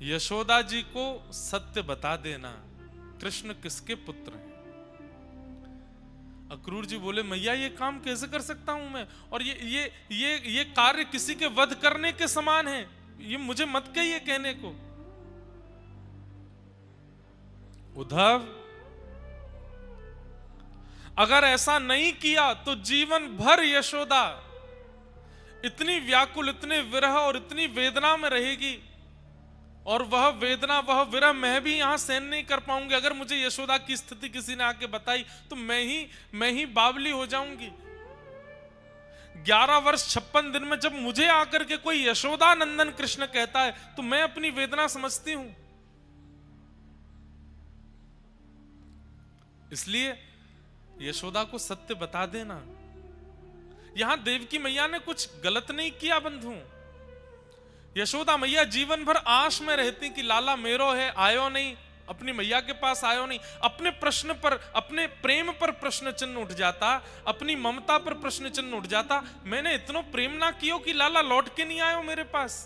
यशोदा जी को सत्य बता देना, कृष्ण किसके पुत्र हैं। अक्रूर जी बोले, मैया ये काम कैसे कर सकता हूं मैं, और ये कार्य किसी के वध करने के समान है, ये मुझे मत कहिए कहने को। उद्धव, अगर ऐसा नहीं किया तो जीवन भर यशोदा इतनी व्याकुल, इतने विरह और इतनी वेदना में रहेगी, और वह वेदना, वह विरह मैं भी यहां सहन नहीं कर पाऊंगी। अगर मुझे यशोदा की स्थिति किसी ने आके बताई तो मैं ही बावली हो जाऊंगी। 11 वर्ष 56 दिन में जब मुझे आकर के कोई यशोदा नंदन कृष्ण कहता है तो मैं अपनी वेदना समझती हूं। इसलिए यशोदा को सत्य बता देना। यहां देवकी मैया ने कुछ गलत नहीं किया बंधु। यशोदा मैया जीवन भर आश में रहती कि लाला मेरो है, आयो नहीं, अपनी मैया के पास आयो नहीं। अपने प्रश्न पर, अपने प्रेम पर प्रश्न चिन्ह उठ जाता, अपनी ममता पर प्रश्न चिन्ह उठ जाता, मैंने इतना प्रेम ना कियो कि लाला लौट के नहीं आयो मेरे पास।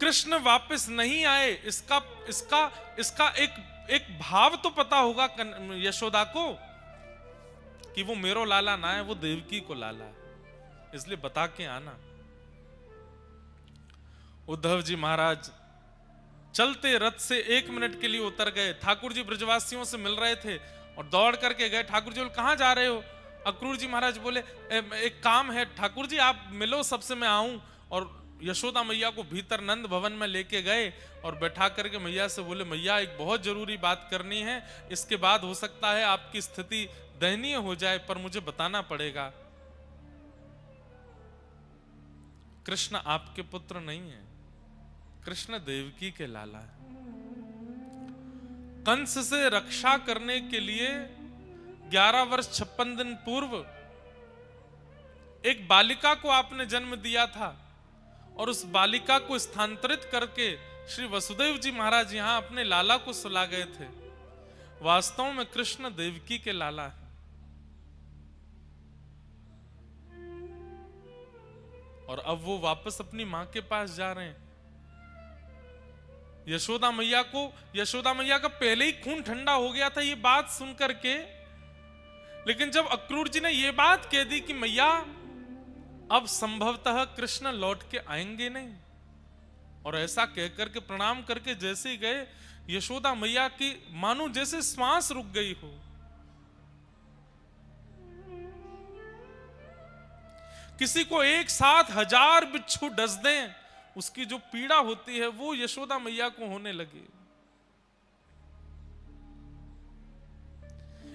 कृष्ण वापस नहीं आए, इसका एक भाव तो पता होगा यशोदा को कि वो मेरो लाला ना है, वो देवकी को लाला है, इसलिए बता के आना। उद्धव जी महाराज चलते रथ से 1 मिनट के लिए उतर गए। ठाकुर जी ब्रजवासियों से मिल रहे थे और दौड़ करके गए। ठाकुर जी बोले, कहां जा रहे हो? अक्रूर जी महाराज बोले, एक काम है ठाकुर जी, आप मिलो सबसे, मैं आऊं। और यशोदा मैया को भीतर नंद भवन में लेके गए और बैठा करके मैया से बोले, मैया एक बहुत जरूरी बात करनी है, इसके बाद हो सकता है आपकी स्थिति दयनीय हो जाए, पर मुझे बताना पड़ेगा। कृष्ण आपके पुत्र नहीं है, कृष्ण देवकी के लाला है। कंस से रक्षा करने के लिए 11 वर्ष 56 दिन पूर्व एक बालिका को आपने जन्म दिया था, और उस बालिका को स्थानांतरित करके श्री वसुदेव जी महाराज यहां अपने लाला को सुला गए थे। वास्तव में कृष्ण देवकी के लाला है। और अब वो वापस अपनी मां के पास जा रहे हैं। यशोदा मैया का पहले ही खून ठंडा हो गया था ये बात सुनकर के। लेकिन जब अक्रूर जी ने ये बात कह दी कि मैया अब संभवतः कृष्ण लौट के आएंगे नहीं, और ऐसा कहकर के प्रणाम करके जैसे ही गए, यशोदा मैया की मानो जैसे श्वास रुक गई हो। किसी को एक साथ 1000 बिच्छू डस दें, उसकी जो पीड़ा होती है वो यशोदा मैया को होने लगी।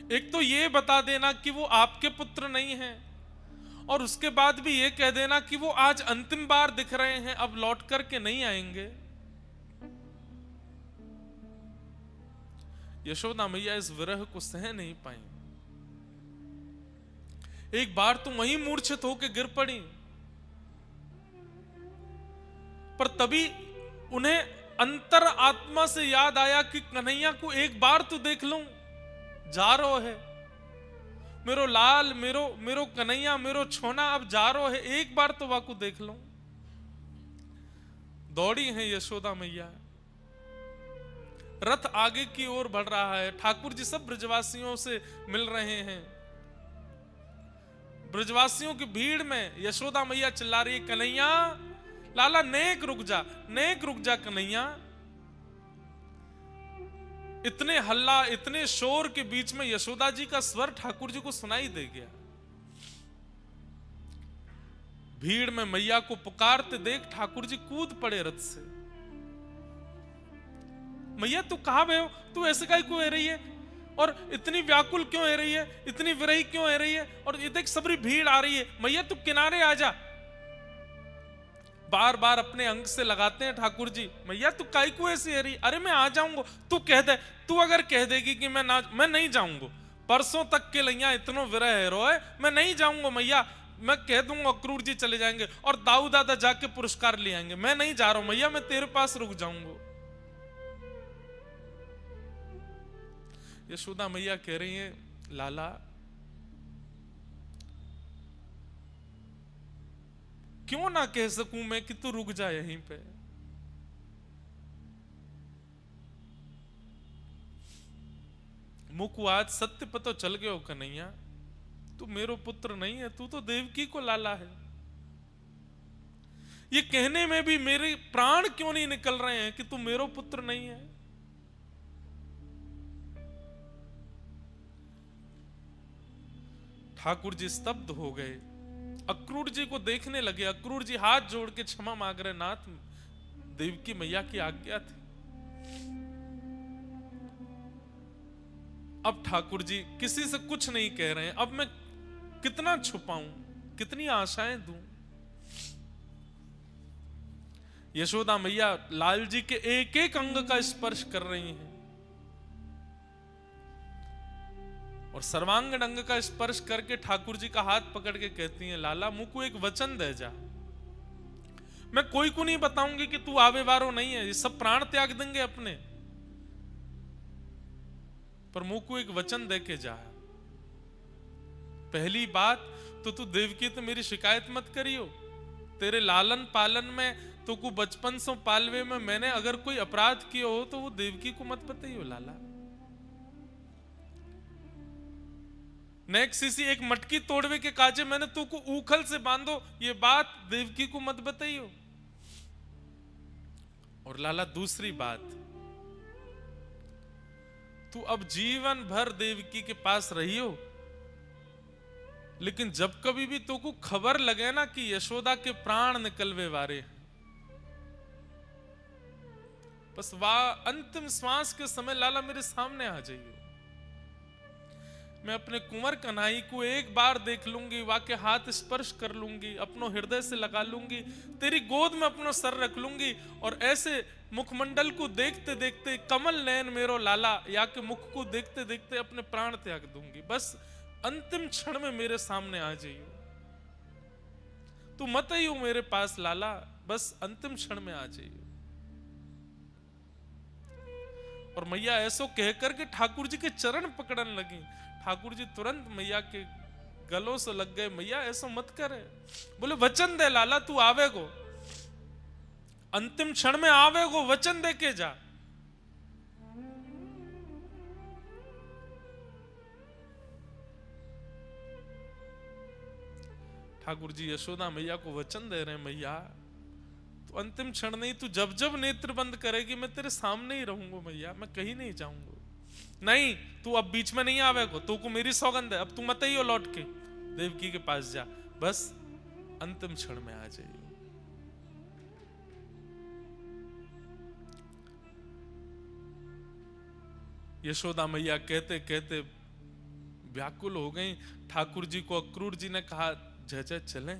एक तो ये बता देना कि वो आपके पुत्र नहीं हैं, और उसके बाद भी ये कह देना कि वो आज अंतिम बार दिख रहे हैं, अब लौट करके नहीं आएंगे। यशोदा मैया इस विरह को सह नहीं पाई। एक बार तो वहीं मूर्छित होकर गिर पड़ी, पर तभी उन्हें अंतर आत्मा से याद आया कि कन्हैया को एक बार तो देख लूं, जा रो है मेरो लाल, मेरो कन्हैया, मेरो छोना अब जा रो है, एक बार तो वाकू देख लूं। दौड़ी है यशोदा मैया। रथ आगे की ओर बढ़ रहा है। ठाकुर जी सब ब्रजवासियों से मिल रहे हैं। ब्रजवासियों की भीड़ में यशोदा मैया चिल्ला रही है, कन्हैया लाला नेक रुक जा कन्हैया। इतने हल्ला, इतने शोर के बीच में यशोदा जी का स्वर ठाकुर जी को सुनाई दे गया। भीड़ में मैया को पुकारते देख ठाकुर जी कूद पड़े रथ से। मैया तू कहां गए हो? तू ऐसे काहे क्यों हो रही है? और इतनी व्याकुल क्यों हो रही है? इतनी विरही क्यों हो रही है? और ये देख सबरी भीड़ आ रही है। मैया तू किनारे आ जा। बार बार अपने अंग से लगाते हैं ठाकुर जी। मैया तू काहे क्यों ऐसी हो रही? अरे मैं आ जाऊंगा, तू कह दे। तू अगर कह देगी कि मैं नहीं जाऊंगा, परसों तक के लैया इतनो विरह है रोए, मैं नहीं जाऊंगा मैया। मैं कह दूंगा अक्रूर जी चले जाएंगे और दाऊ दादा जाके पुरस्कार ले आएंगे। मैं नहीं जा रहा हूं मैया, मैं तेरे पास रुक जाऊंगा। यशोदा मैया कह रही है, लाला क्यों ना कह सकूं मैं कि तू रुक जा यहीं पे? मुकु आज सत्य पतो चल गयो कन्हैया, तू मेरो पुत्र नहीं है, तू तो देवकी को लाला है। ये कहने में भी मेरे प्राण क्यों नहीं निकल रहे हैं कि तू मेरो पुत्र नहीं है? ठाकुर जी स्तब्ध हो गए। अक्रूर जी को देखने लगे। अक्रूर जी हाथ जोड़ के क्षमा मांग रहे, नाथ देवकी मैया की आज्ञा थी। अब ठाकुर जी किसी से कुछ नहीं कह रहे हैं। अब मैं कितना छुपाऊं, कितनी आशाएं दूं? यशोदा मैया लाल जी के एक एक अंग का स्पर्श कर रही हैं और सर्वांगीण अंग का स्पर्श करके ठाकुर जी का हाथ पकड़ के कहती हैं, लाला मुझको एक वचन दे जा। मैं कोई को नहीं बताऊंगी कि तू आवे वारो नहीं है, ये सब प्राण त्याग देंगे अपने, पर मुझको एक वचन दे के जा। पहली बात तो तू देवकी तो मेरी शिकायत मत करियो। तेरे लालन पालन में तो को बचपन से पालवे में मैंने अगर कोई अपराध किया हो तो वो देवकी को मत बताइयो लाला। नेक्स्ट किसी एक मटकी तोड़वे के काजे मैंने तू को उखल से बांधो, ये बात देवकी को मत बताइयो। और लाला दूसरी बात, तू अब जीवन भर देवकी के पास रहियो, लेकिन जब कभी भी तो को खबर लगे ना कि यशोदा के प्राण निकलवे वारे, बस वाह अंतिम श्वास के समय लाला मेरे सामने आ जाइए। मैं अपने कुंवर कन्हई को एक बार देख लूंगी, वाके हाथ स्पर्श कर लूंगी, अपनो हृदय से लगा लूंगी, तेरी गोद में अपनो सर रख लूंगी और ऐसे मुखमंडल को देखते देखते कमल नयन मेरो लाला या के मुख को देखते देखते अपने प्राण त्याग दूंगी। बस अंतिम क्षण में मेरे सामने आ जाइयो। तू मत आइयो मेरे पास लाला, बस अंतिम क्षण में आ जाइए। और मैया ऐसो कहकर के ठाकुर जी के चरण पकड़न लगी। ठाकुर जी तुरंत मैया के गलों से लग गए, मैया ऐसो मत करे। बोले वचन दे लाला, तू आवेगो, अंतिम क्षण में आवेगो, वचन दे के जा। ठाकुर जी यशोदा मैया को वचन दे रहे हैं, मैया तो अंतिम क्षण नहीं, तू जब जब नेत्र बंद करेगी मैं तेरे सामने ही रहूंगा मैया, मैं कहीं नहीं जाऊंगा। नहीं, तू अब बीच में नहीं आवेगो, तू को मेरी सौगंध है, अब तू मत ही हो, लौट के देवकी के पास जा, बस अंतिम क्षण में आ जाइए। यशोदा मैया कहते कहते व्याकुल हो गई। ठाकुर जी को अक्रूर जी ने कहा जय चले।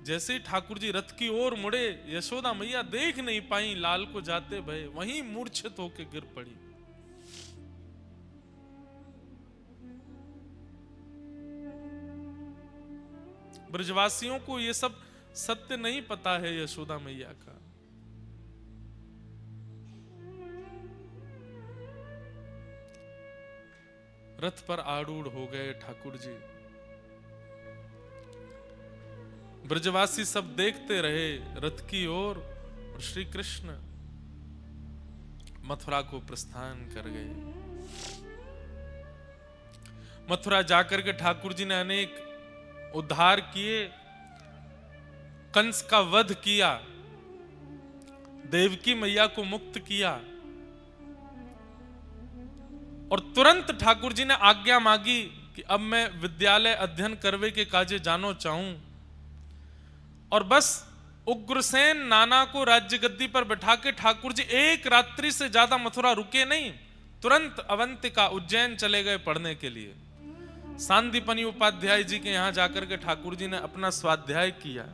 जैसे ही ठाकुर जी रथ की ओर मुड़े, यशोदा मैया देख नहीं पाई लाल को जाते भय, वहीं मूर्छित होकर गिर पड़ी। ब्रजवासियों को ये सब सत्य नहीं पता है यशोदा मैया का। रथ पर आरूढ़ हो गए ठाकुर जी। ब्रजवासी सब देखते रहे रथ की ओर, और श्री कृष्ण मथुरा को प्रस्थान कर गए। मथुरा जाकर के ठाकुर जी ने अनेक उद्धार किए, कंस का वध किया, देवकी मैया को मुक्त किया, और तुरंत ठाकुर जी ने आज्ञा मांगी कि अब मैं विद्यालय अध्ययन करवे के काजे जानो चाहूं। और बस उग्रसेन नाना को राज्य गद्दी पर बैठा के ठाकुर जी एक रात्रि से ज्यादा मथुरा रुके नहीं, तुरंत अवंतिका उज्जैन चले गए पढ़ने के लिए। सांदीपनि उपाध्याय जी के यहां जाकर के ठाकुर जी ने अपना स्वाध्याय किया।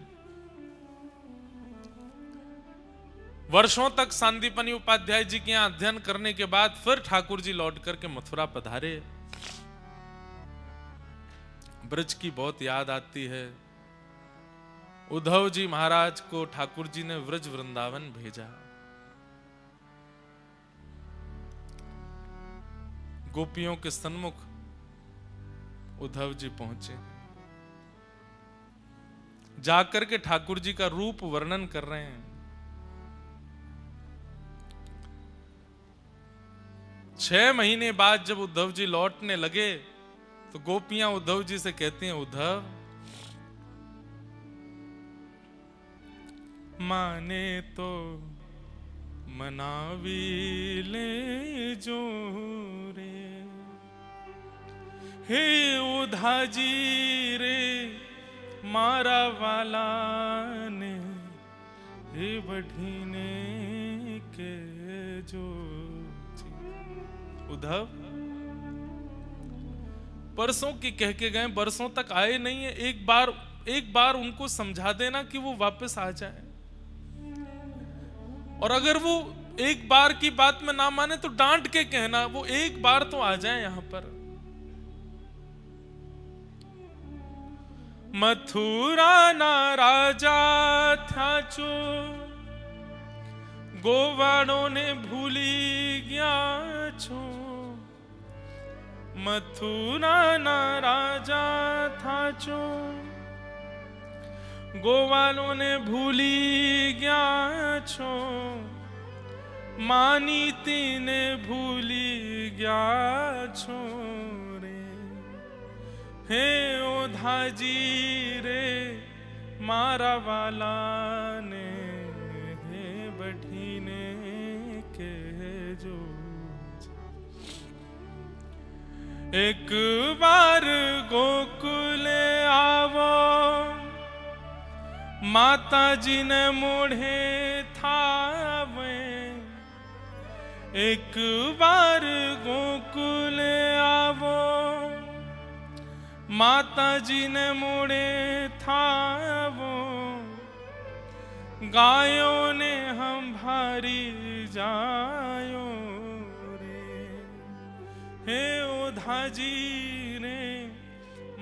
वर्षों तक सांदीपनि उपाध्याय जी के यहां अध्ययन करने के बाद फिर ठाकुर जी लौट करके मथुरा पधारे। ब्रज की बहुत याद आती है। उद्धव जी महाराज को ठाकुर जी ने व्रज वृंदावन भेजा। गोपियों के सन्मुख उद्धव जी पहुंचे, जाकर के ठाकुर जी का रूप वर्णन कर रहे हैं। 6 महीने बाद जब उद्धव जी लौटने लगे तो गोपियां उद्धव जी से कहती हैं, उद्धव माने तो मनावी ले जो रे, हे उधा जी रे मारा वाला ने, हे बढ़ीने के जो। उद्धव परसों की कह के गए, बरसों तक आए नहीं है, एक बार उनको समझा देना कि वो वापस आ जाए। और अगर वो एक बार की बात में ना माने तो डांट के कहना, वो एक बार तो आ जाए यहां पर। मथुरा ना राजा था जो, गोवाड़ों ने भूली गया छो। मथुरा ना राजा था जो, गोवालों ने भूली गया छो। मानी तीने भूली गया छो रे, हे ओधा जी रे मारा वाला ने, हे बढ़ीने के जो। एक बार गोकुल आवो, माता जी ने मोढ़े थावे। एक बार गोकुल आवो, माता जी ने मोढ़े थावो। गायों ने हम भारी जायो रे, हे ओधा जी ने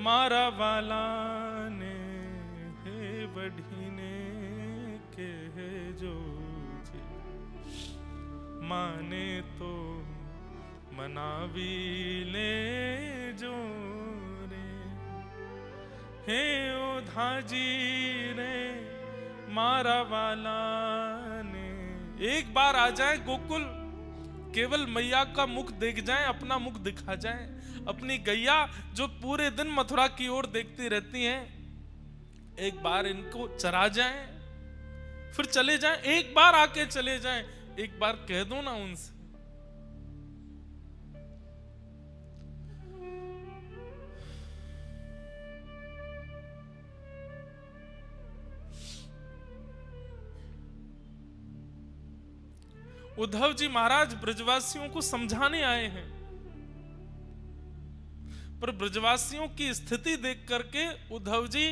मारा वाला ने, हे बढ़ीने के जूझे, माने तो मनावी ले जो रे, हे ओधा जी रे मारा वाला ने। एक बार आ जाए गोकुल, केवल मैया का मुख देख जाए, अपना मुख दिखा जाए, अपनी गैया जो पूरे दिन मथुरा की ओर देखती रहती हैं, एक बार इनको चरा जाए, फिर चले जाएं, एक बार आके चले जाएं, एक बार कह दो ना उनसे। उद्धव जी महाराज ब्रजवासियों को समझाने आए हैं, पर ब्रजवासियों की स्थिति देख करके उद्धव जी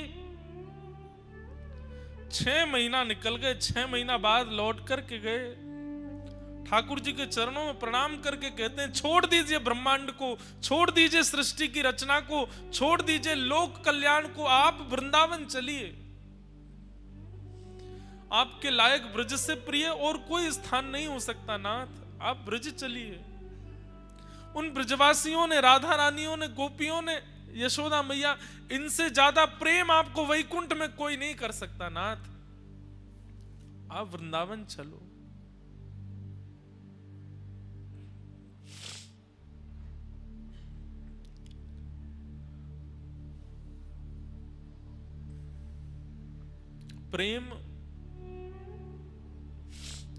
6 महीना निकल गए, 6 महीना बाद लौट करके गए, ठाकुर जी के चरणों में प्रणाम करके कहते हैं, छोड़ दीजिए ब्रह्मांड को, छोड़ दीजिए सृष्टि की रचना को, छोड़ दीजिए लोक कल्याण को, आप वृंदावन चलिए। आपके लायक ब्रज से प्रिय और कोई स्थान नहीं हो सकता नाथ, आप ब्रज चलिए। उन ब्रजवासियों ने, राधा रानियों ने, गोपियों ने, यशोदा मैया, इनसे ज्यादा प्रेम आपको वैकुंठ में कोई नहीं कर सकता नाथ, आप वृंदावन चलो। प्रेम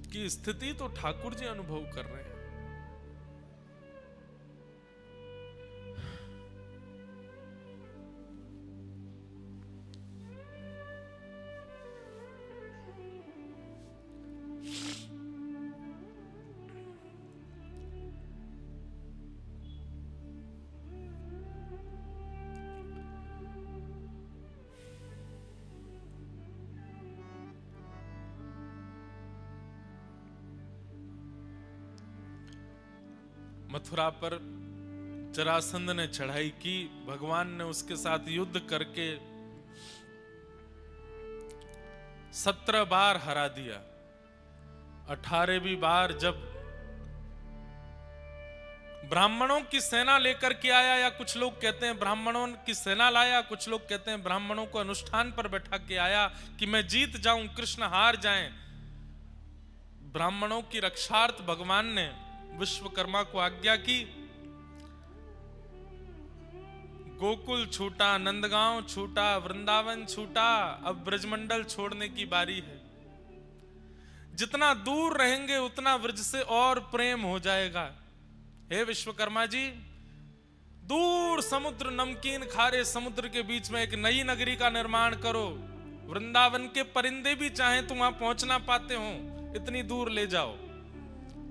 की स्थिति तो ठाकुर जी अनुभव कर रहे हैं। मथुरा पर जरासंध ने चढ़ाई की, भगवान ने उसके साथ युद्ध करके 17 बार हरा दिया। 18वीं बार जब ब्राह्मणों की सेना लेकर के आया, या कुछ लोग कहते हैं ब्राह्मणों की सेना लाया, कुछ लोग कहते हैं ब्राह्मणों को अनुष्ठान पर बैठा के आया कि मैं जीत जाऊं, कृष्ण हार जाएं। ब्राह्मणों की रक्षार्थ भगवान ने विश्वकर्मा को आज्ञा की, गोकुल छूटा, नंदगांव छूटा, वृंदावन छूटा, अब ब्रजमंडल छोड़ने की बारी है। जितना दूर रहेंगे उतना ब्रज से और प्रेम हो जाएगा। हे विश्वकर्मा जी, दूर समुद्र, नमकीन खारे समुद्र के बीच में एक नई नगरी का निर्माण करो। वृंदावन के परिंदे भी चाहें तो वहां पहुंच ना पाते हो, इतनी दूर ले जाओ,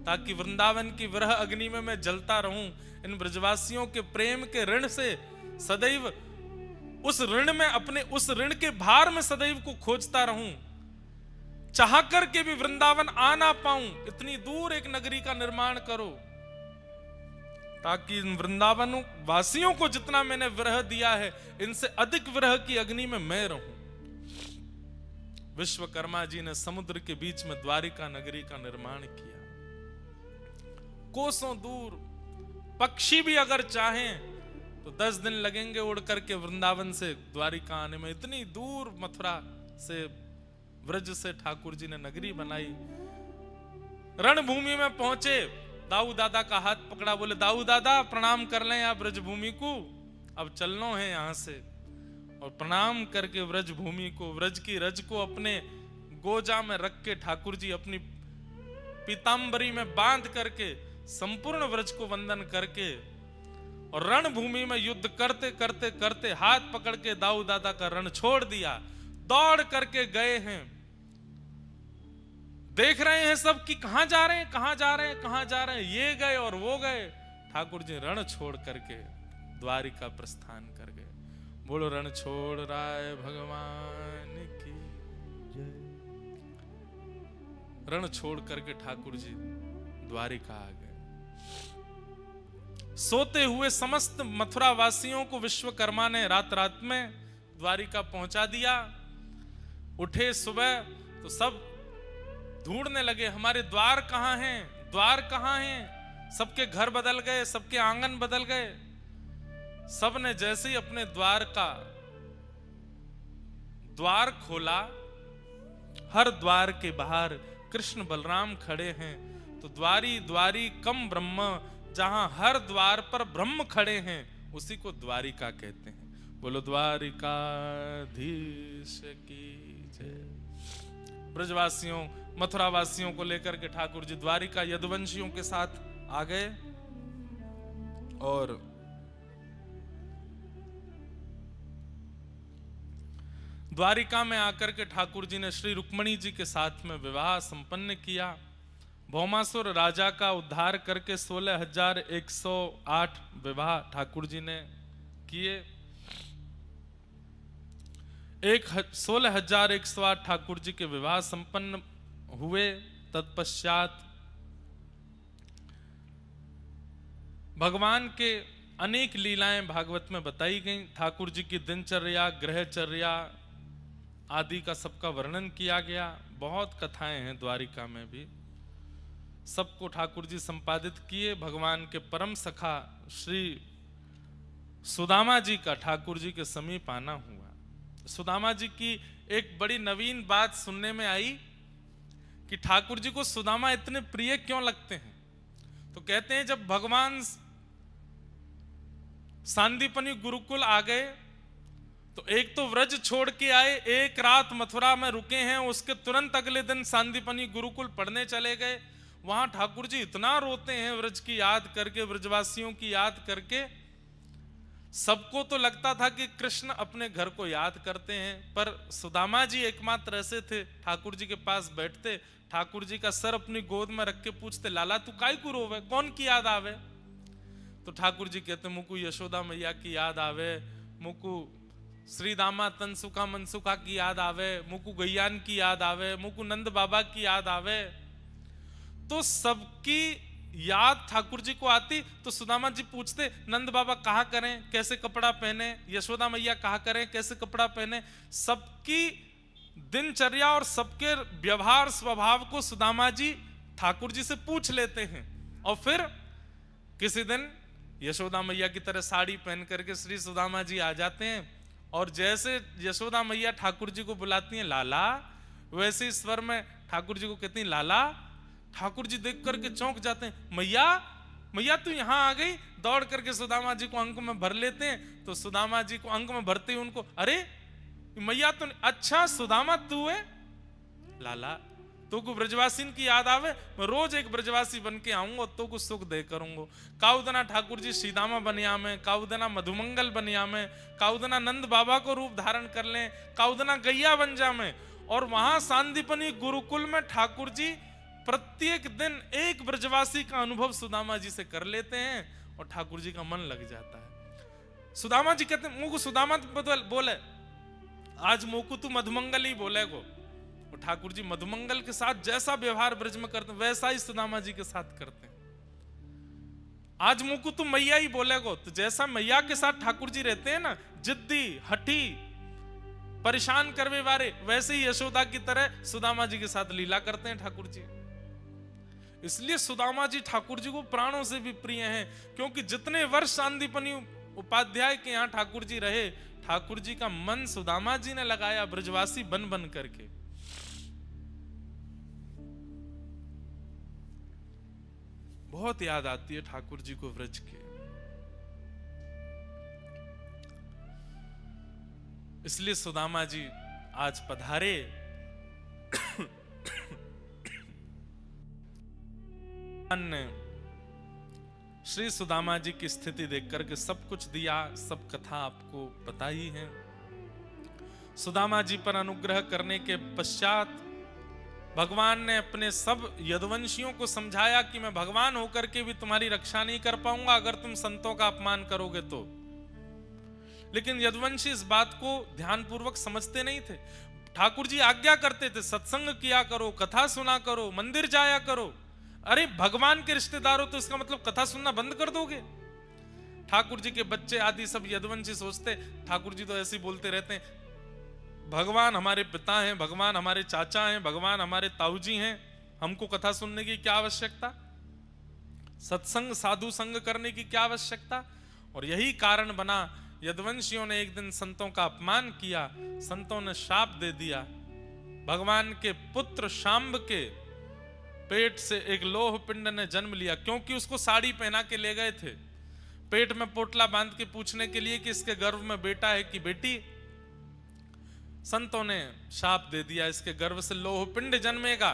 ताकि वृंदावन की विरह अग्नि में मैं जलता रहूं, इन ब्रजवासियों के प्रेम के ऋण से सदैव, उस ऋण में, अपने उस ऋण के भार में सदैव को खोजता रहूं, चाह करके भी वृंदावन आ ना पाऊं, इतनी दूर एक नगरी का निर्माण करो, ताकि इन वृंदावन वासियों को जितना मैंने विरह दिया है, इनसे अधिक विरह की अग्नि में मैं रहूं। विश्वकर्मा जी ने समुद्र के बीच में द्वारिका नगरी का निर्माण किया। कोसों दूर, पक्षी भी अगर चाहें तो 10 दिन लगेंगे उड़ करके वृंदावन से द्वारिका आने में। इतनी दूर मथुरा से, व्रज से ठाकुर जी ने नगरी बनाई। रणभूमि में पहुंचे, दाऊ दादा का हाथ पकड़ा, बोले दाऊ दादा प्रणाम कर लें आप ब्रजभूमि को, अब चलना है यहां से। और प्रणाम करके व्रजभूमि को, व्रज की रज को अपने गोजा में रख के ठाकुर जी अपनी पीतांबरी में बांध करके संपूर्ण व्रज को वंदन करके, और रणभूमि में युद्ध करते करते करते हाथ पकड़ के दाऊ दादा का रण छोड़ दिया, दौड़ करके गए हैं। देख रहे हैं सब कि कहां जा रहे हैं, कहां जा रहे हैं, कहां जा रहे हैं, ये गए और वो गए। ठाकुर जी रण छोड़ करके द्वारिका प्रस्थान कर गए। बोलो रण छोड़ राय भगवान की जय। रण छोड़ करके ठाकुर जी द्वारिका आ गए। सोते हुए समस्त मथुरा वासियों को विश्वकर्मा ने रात रात में द्वारिका पहुंचा दिया। उठे सुबह तो सब ढूंढने लगे हमारे द्वार कहाँ हैं, द्वार कहाँ हैं। सबके घर बदल गए, सबके आंगन बदल गए। सब ने जैसे ही अपने द्वार का द्वार खोला, हर द्वार के बाहर कृष्ण बलराम खड़े हैं। तो द्वारी द्वारी कम ब्रह्म, जहां हर द्वार पर ब्रह्म खड़े हैं उसी को द्वारिका कहते हैं। बोलो द्वारिकाधीश की जय। ब्रजवासियों मथुरावासियों को लेकर के ठाकुर जी द्वारिका यदुवंशियों के साथ आ गए और द्वारिका में आकर के ठाकुर जी ने श्री रुक्मणी जी के साथ में विवाह संपन्न किया। भौमासुर राजा का उद्धार करके 16,108 विवाह ठाकुर जी ने किए। 16,108 ठाकुर जी के विवाह संपन्न हुए। तत्पश्चात भगवान के अनेक लीलाएं भागवत में बताई गई। ठाकुर जी की दिनचर्या, ग्रहचर्या आदि का सबका वर्णन किया गया। बहुत कथाएं हैं द्वारिका में भी, सबको ठाकुर जी संपादित किए। भगवान के परम सखा श्री सुदामा जी का ठाकुर जी के समीप आना हुआ। सुदामा जी की एक बड़ी नवीन बात सुनने में आई कि ठाकुर जी को सुदामा इतने प्रिय क्यों लगते हैं। तो कहते हैं जब भगवान सांदीपनी गुरुकुल आ गए तो एक तो व्रज छोड़ के आए, एक रात मथुरा में रुके हैं, उसके तुरंत अगले दिन सांदीपनी गुरुकुल पढ़ने चले गए। वहां ठाकुर जी इतना रोते हैं व्रज की याद करके, व्रजवासियों की याद करके। सबको तो लगता था कि कृष्ण अपने घर को याद करते हैं, पर सुदामा जी एकमात्र ऐसे थे, ठाकुर जी के पास बैठते, ठाकुर जी का सर अपनी गोद में रख के पूछते, लाला तू काय को रोवे, कौन की याद आवे। तो ठाकुर जी कहते मुकु यशोदा मैया की याद आवे, मुकु श्री दामा तनसुखा मनसुखा की याद आवे, मुकु गैयान की याद आवे, मुकु नंद बाबा की याद आवे। तो सबकी याद ठाकुर जी को आती। तो सुदामा जी पूछते नंद बाबा कहा करें, कैसे कपड़ा पहने, यशोदा मैया कहा करें, कैसे कपड़ा पहने। सबकी दिनचर्या और सबके व्यवहार स्वभाव को सुदामा जी ठाकुर जी से पूछ लेते हैं। और फिर किसी दिन यशोदा मैया की तरह साड़ी पहन करके श्री सुदामा जी आ जाते हैं और जैसे यशोदा मैया ठाकुर जी को बुलाती हैं लाला, वैसे इस स्वर में ठाकुर जी को कहती हैं लाला। ठाकुर जी देख करके चौंक जाते हैं, मैया मैया तू यहाँ आ गई। दौड़ करके सुदामा जी को अंक में भर लेते हैं। तो सुदामा जी को अंक में भरते ही उनको, अरे मैया तो अच्छा सुदामा तू है, लाला तो को ब्रजवासी की याद आवे, मैं रोज एक ब्रजवासी बन के आऊंगा तो कुछ सुख दे करूंगा। काउदना ठाकुर जी सीदामा बनिया में, काउदना मधुमंगल बनिया में, काउदना नंद बाबा को रूप धारण कर लें, काउदना गैया बन जा में। और वहां सांदीपनी गुरुकुल में ठाकुर जी प्रत्येक दिन एक ब्रजवासी का अनुभव सुदामा जी से कर लेते हैं और ठाकुर जी का मन लग जाता है। सुदामा जी कहते हैं मुझको सुदामा बोले, आज मोकू तू मधुमंगल ही बोले गो। और ठाकुर जी मधुमंगल के साथ जैसा व्यवहार ब्रज में करते हैं वैसा ही सुदामा जी के साथ करते हैं। आज मुकु तू मैया ही बोलेगो, तो जैसा मैया के साथ ठाकुर जी रहते हैं ना, जिद्दी हठी परेशान करवे वाले, वैसे ही यशोदा की तरह सुदामा जी के साथ लीला करते हैं ठाकुर जी। इसलिए सुदामा जी ठाकुर जी को प्राणों से भी प्रिय हैं, क्योंकि जितने वर्ष सांदीपनी उपाध्याय के यहाँ ठाकुर जी रहे, ठाकुर जी का मन सुदामा जी ने लगाया ब्रजवासी बन बन करके। बहुत याद आती है ठाकुर जी को व्रज के। इसलिए सुदामा जी आज पधारे। ने श्री सुदामा जी की स्थिति देख करके सब कुछ दिया, सब कथा आपको बताई है। सुदामा जी पर अनुग्रह करने के पश्चात भगवान ने अपने सब यदुवंशियों को समझाया कि मैं भगवान होकर के भी तुम्हारी रक्षा नहीं कर पाऊंगा अगर तुम संतों का अपमान करोगे तो। लेकिन यदुवंशी इस बात को ध्यानपूर्वक समझते नहीं थे। ठाकुर जी आज्ञा करते थे सत्संग किया करो, कथा सुना करो, मंदिर जाया करो। अरे भगवान के रिश्तेदार हो तो इसका मतलब कथा सुनना बंद कर दोगे? ठाकुर जी के बच्चे आदि सब यदुवंशी सोचते, ठाकुर जी तो ऐसे ही बोलते रहते हैं, भगवान हमारे पिता हैं, भगवान हमारे चाचा हैं, भगवान हमारे ताऊ जी हैं, हमको कथा सुनने की क्या आवश्यकता, सत्संग साधु संग करने की क्या आवश्यकता। और यही कारण बना, यदुवंशियों ने एक दिन संतों का अपमान किया, संतों ने शाप दे दिया। भगवान के पुत्र शांब के पेट से एक लोह पिंड ने जन्म लिया, क्योंकि उसको साड़ी पहना के ले गए थे पेट में पोटला बांध के पूछने के लिए कि इसके गर्भ में बेटा है कि बेटी। संतों ने शाप दे दिया, इसके गर्भ से लोह पिंड जन्मेगा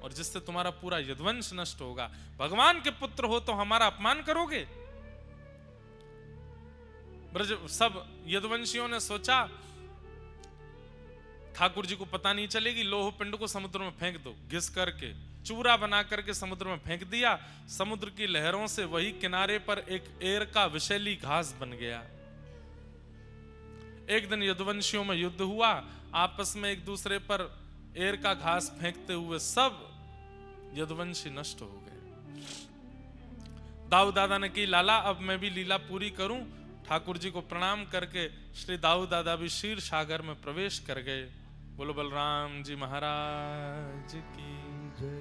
और जिससे तुम्हारा पूरा यदुवंश नष्ट होगा। भगवान के पुत्र हो तो हमारा अपमान करोगे। ब्रज सब यदुवंशियों ने सोचा ठाकुर जी को पता नहीं चलेगी, लोह पिंड को समुद्र में फेंक दो, घिस करके चूरा बना करके समुद्र में फेंक दिया। समुद्र की लहरों से वही किनारे पर एक एर का विषैली घास बन गया। एक दिन यदुवंशियों में युद्ध हुआ, आपस में एक दूसरे पर एर का घास फेंकते हुए सब यदुवंशी नष्ट हो गए। दाऊ दादा ने की लाला अब मैं भी लीला पूरी करूं। ठाकुर जी को प्रणाम करके श्री दाऊ दादा भी क्षीर सागर में प्रवेश कर गए। बोलो बलराम जी महाराज की जय।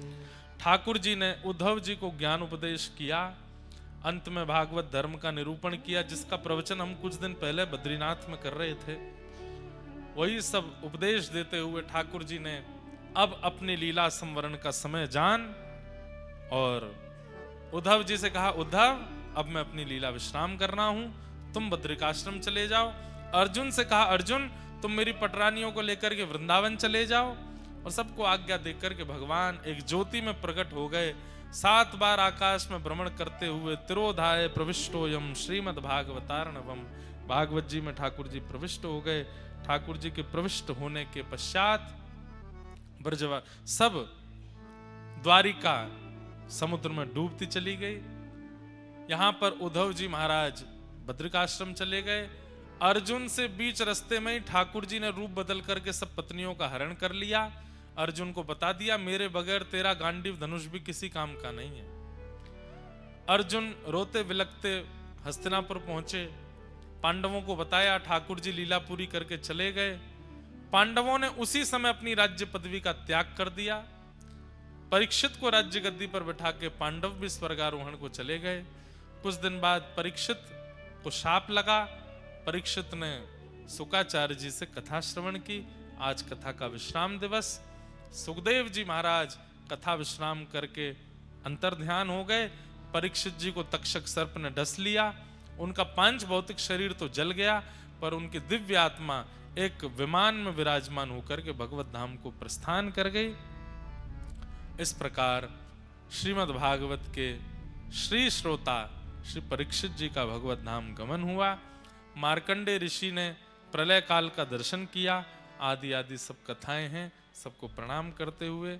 ठाकुर जी ने उद्धव जी को ज्ञान उपदेश किया, अंत में भागवत धर्म का निरूपण किया, जिसका प्रवचन हम कुछ दिन पहले बद्रीनाथ में कर रहे थे। वही सब उपदेश देते हुए ठाकुर जी ने अब अपनी लीला संवरण का समय जान और उद्धव जी से कहा, उद्धव अब मैं अपनी लीला विश्राम करना हूं, तुम बद्रिकाश्रम चले जाओ। अर्जुन से कहा, अर्जुन तुम मेरी पटरानियों को लेकर के वृंदावन चले जाओ। और सबको आज्ञा देकर के भगवान एक ज्योति में प्रकट हो गए। 7 बार आकाश में भ्रमण करते हुए तिरोधाय प्रविष्टोयम श्रीमद् भागवतार्णवम, भागवत जी में ठाकुर जी प्रविष्ट हो गए। ठाकुर जी के प्रविष्ट होने के पश्चात ब्रजवा सब द्वारिका समुद्र में डूबती चली गई। यहां पर उद्धव जी महाराज बद्रिकाश्रम चले गए। अर्जुन से बीच रास्ते में ही ठाकुर जी ने रूप बदल करके सब पत्नियों का हरण कर लिया। अर्जुन को बता दिया, मेरे बगैर तेरा गांडीव धनुष भी किसी काम का नहीं है। अर्जुन रोते विलखते हस्तिनापुर पहुंचे, पांडवों को बताया, ठाकुर जी लीला पूरी करके चले गए। पांडवों ने उसी समय अपनी राज्य पदवी का त्याग कर दिया। परीक्षित को राज्य गद्दी पर बैठा के पांडव भी स्वर्गारोहण को चले गए। कुछ दिन बाद परीक्षित को शाप लगा। परीक्षित ने शुकाचार्य जी से कथा श्रवण की। आज कथा का विश्राम दिवस। सुखदेव जी महाराज कथा विश्राम करके अंतर्ध्यान हो गए। परीक्षित जी को तक्षक सर्प ने डस लिया। उनका पांच भौतिक शरीर तो जल गया, पर उनकी दिव्य आत्मा एक विमान में विराजमान होकर के भगवत धाम को प्रस्थान कर गई। इस प्रकार श्रीमद् भागवत के श्री श्रोता श्री परीक्षित जी का भगवत धाम गमन हुआ। मार्कंडे ऋषि ने प्रलय काल का दर्शन किया। आदि आदि सब कथाएं हैं। सबको प्रणाम करते हुए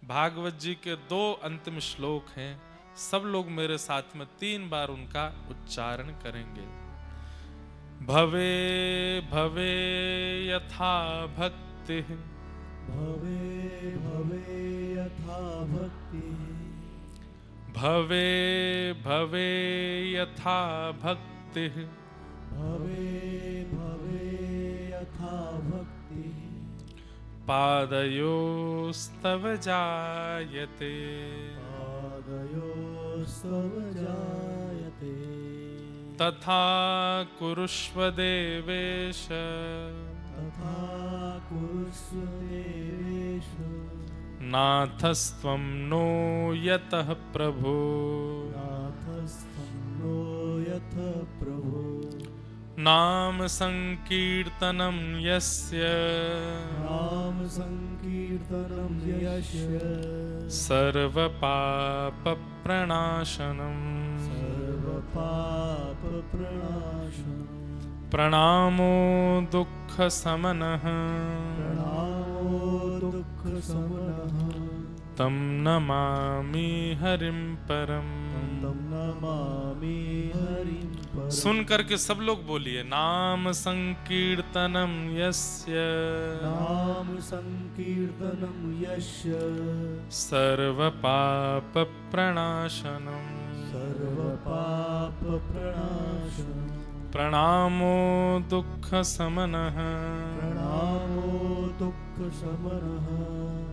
भागवत जी के 2 अंतिम श्लोक हैं। सब लोग मेरे साथ में 3 बार उनका उच्चारण करेंगे। भवे भवे यथा भक्ति, भवे भवे यथा भक्ति, भवे भवे यथा भक्ति, भवे भवे यथा भक्ति, पादयोस्तव जायते, पादयोस्तव जायते, तथा कुरुष्व देवेश, तथा कुरुष्व देवेश, नाथस्त्वं नो यतः प्रभो, नाथस्त्वं नो यतः प्रभो, नाम संकीर्तनं यस्य, नाम संकीर्तनं यस्य, सर्वपाप प्रणाशनम्, सर्वपाप प्रणाशनम्, प्रणामो दुःख समनः, प्रणामो दुःख समनः, तं नमामि हरिं परम्। तं नमामि हरिं परम्। सुन करके सब लोग बोलिए, नाम संकीर्तनम यस्य, नाम संकीर्तनं यस्य, सर्व पाप प्रणाशनम, सर्वपाप प्रणाशनम्, प्रणामो दुःख समनः, प्रणामो दुःख समनः,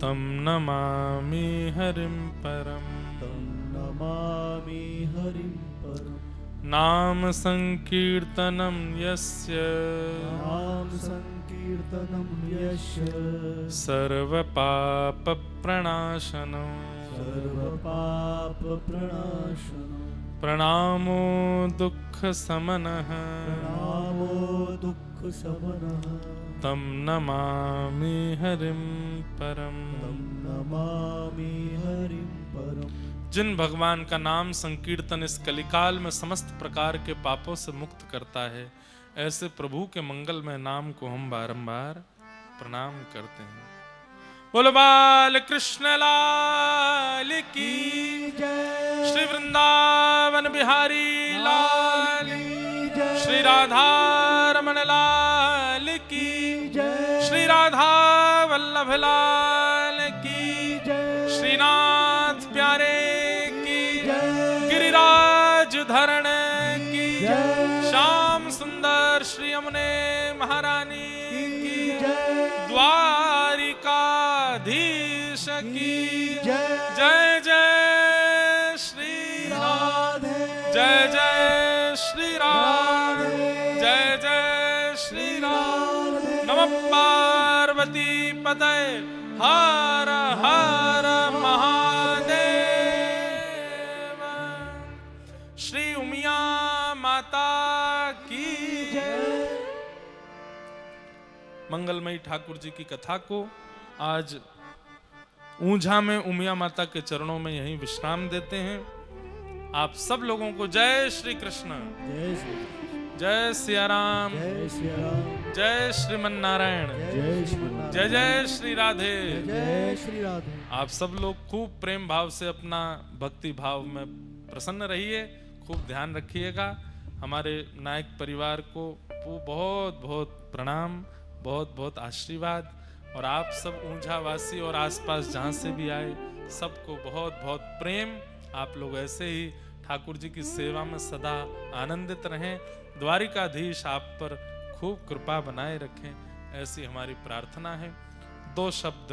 तं नमामि हरिं परम् तं नमामि हरिं परम् नाम संकीर्तनं यस्य नाम संकीर्तनं यस्य सर्वपापप्रणाशनं सर्वपापप्रणाशनं प्रणामो दुःखशमनः प्रणामो दुःखशमनः तं नमामि हरिं परम् तं नमामि हरिं परम् जिन भगवान का नाम संकीर्तन इस कलिकाल में समस्त प्रकार के पापों से मुक्त करता है, ऐसे प्रभु के मंगलमय नाम को हम बारंबार प्रणाम करते हैं। बोलो बाल कृष्ण लाल की जय श्री वृंदावन बिहारी लाल की जय श्री राधा रमन लाल की जय श्री राधा वल्लभ लाल की जय श्रीनाथ प्यारे की जय गिरिराज धरण की जय श्याम सुंदर श्री यमुने महारानी की जय द्वारिकाधीश की जय जय जय श्री राम राधे जय जय श्री राम राधे जय जय श्री राम राधे नमः पार्वती पतये हर हर महादेव श्री उमिया माता की जय। मंगलमयी ठाकुर जी की कथा को आज ऊंझा में उमिया माता के चरणों में यहीं विश्राम देते हैं। आप सब लोगों को जय श्री कृष्ण, जय श्री जय सिया राम, जय श्री राम जय श्रीमन नारायण, जय श्री जय जय श्री राधे। जय श्री राधे आप सब लोग खूब प्रेम भाव से अपना भक्ति भाव में प्रसन्न रहिए, खूब ध्यान रखिएगा। हमारे नायक परिवार को बहुत बहुत प्रणाम, बहुत बहुत आशीर्वाद। और आप सब ऊंझा वासी और आसपास जहाँ से भी आए सबको बहुत बहुत प्रेम। आप लोग ऐसे ही ठाकुर जी की सेवा में सदा आनंदित रहें। द्वारिकाधीश आप पर खूब कृपा बनाए रखें, ऐसी हमारी प्रार्थना है। दो शब्द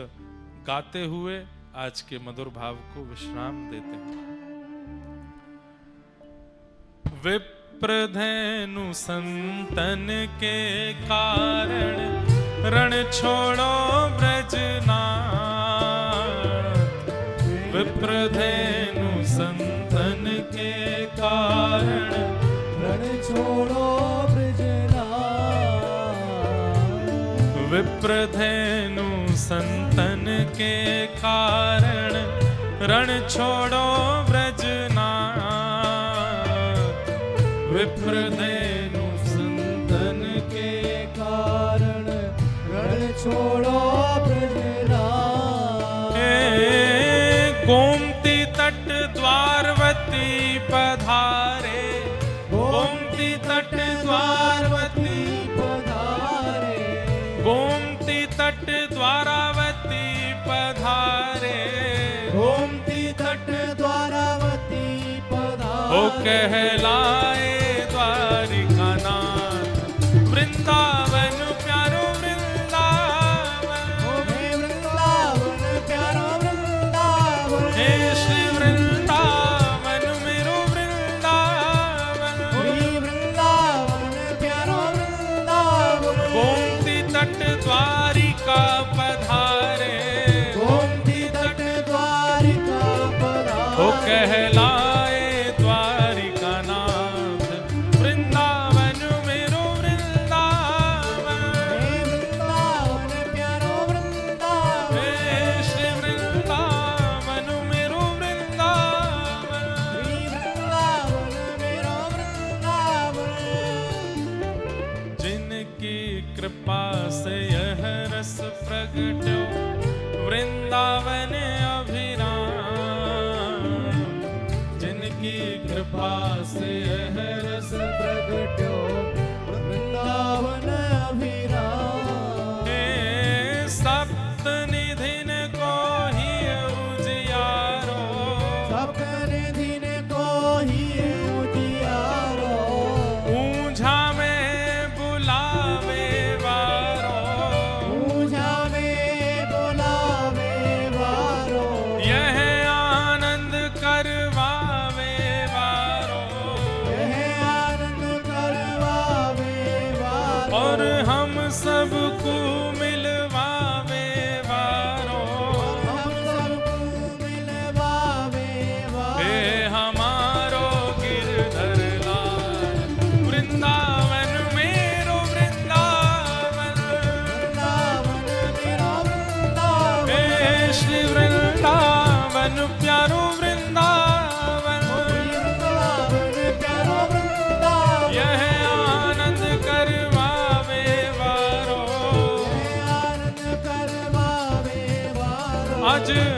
गाते हुए आज के मधुर भाव को विश्राम देते हैं। विप्रधेनु संतन के कारण रण छोड़ो ब्रजनाथ। विप्रधेनु संतन के कारण रण छोड़ो ब्रजनाथ विप्रधेनु संतन के कारण रण छोड़ो ब्रजनाथ। विप्रधेनु संतन के कारण रण छोड़ो ब्रजनाथ गोमती तट द्वारवती पधारे, गोमती तट द्वारवती पधारे गोमती तट द्वारावती पधारे। गोमती तट द्वारावती पधारे ओ कहलाए द्वारिका नाथ, वृंदावन प्यारो वृंदावन। ओ हे वृंदावन प्यारो वृंदावन हे श्री वृंदावन मेरो वृंदावन। हे वृंदावन प्यारो वृंदावन गोमती तट द्वारिका पधारे, गोमती तट द्वारिका पधारे ओ कहलाए द्वारिका नाथ, वृंदावन मेरो वृंदावन। हे वृंदावन प्यारो वृंदावन हे श्री वृंदावन मेरो वृंदावन। हे वृंदावन मेरो वृंदावन जिनकी कृपा से यह रस प्रगट्यो वृंदावन अभिराम।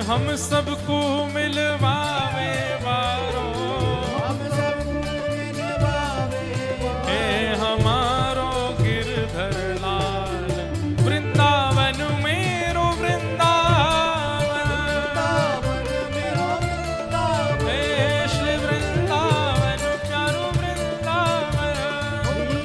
हम सबको मिलवावे वारो, हम सबको मिलवावे हे हमारो गिरधर लाल, वृंदावन मेरो वृंदावन, वृंदावन मेरो वृंदावन, हे श्री वृंदावन प्यारो वृंदावन।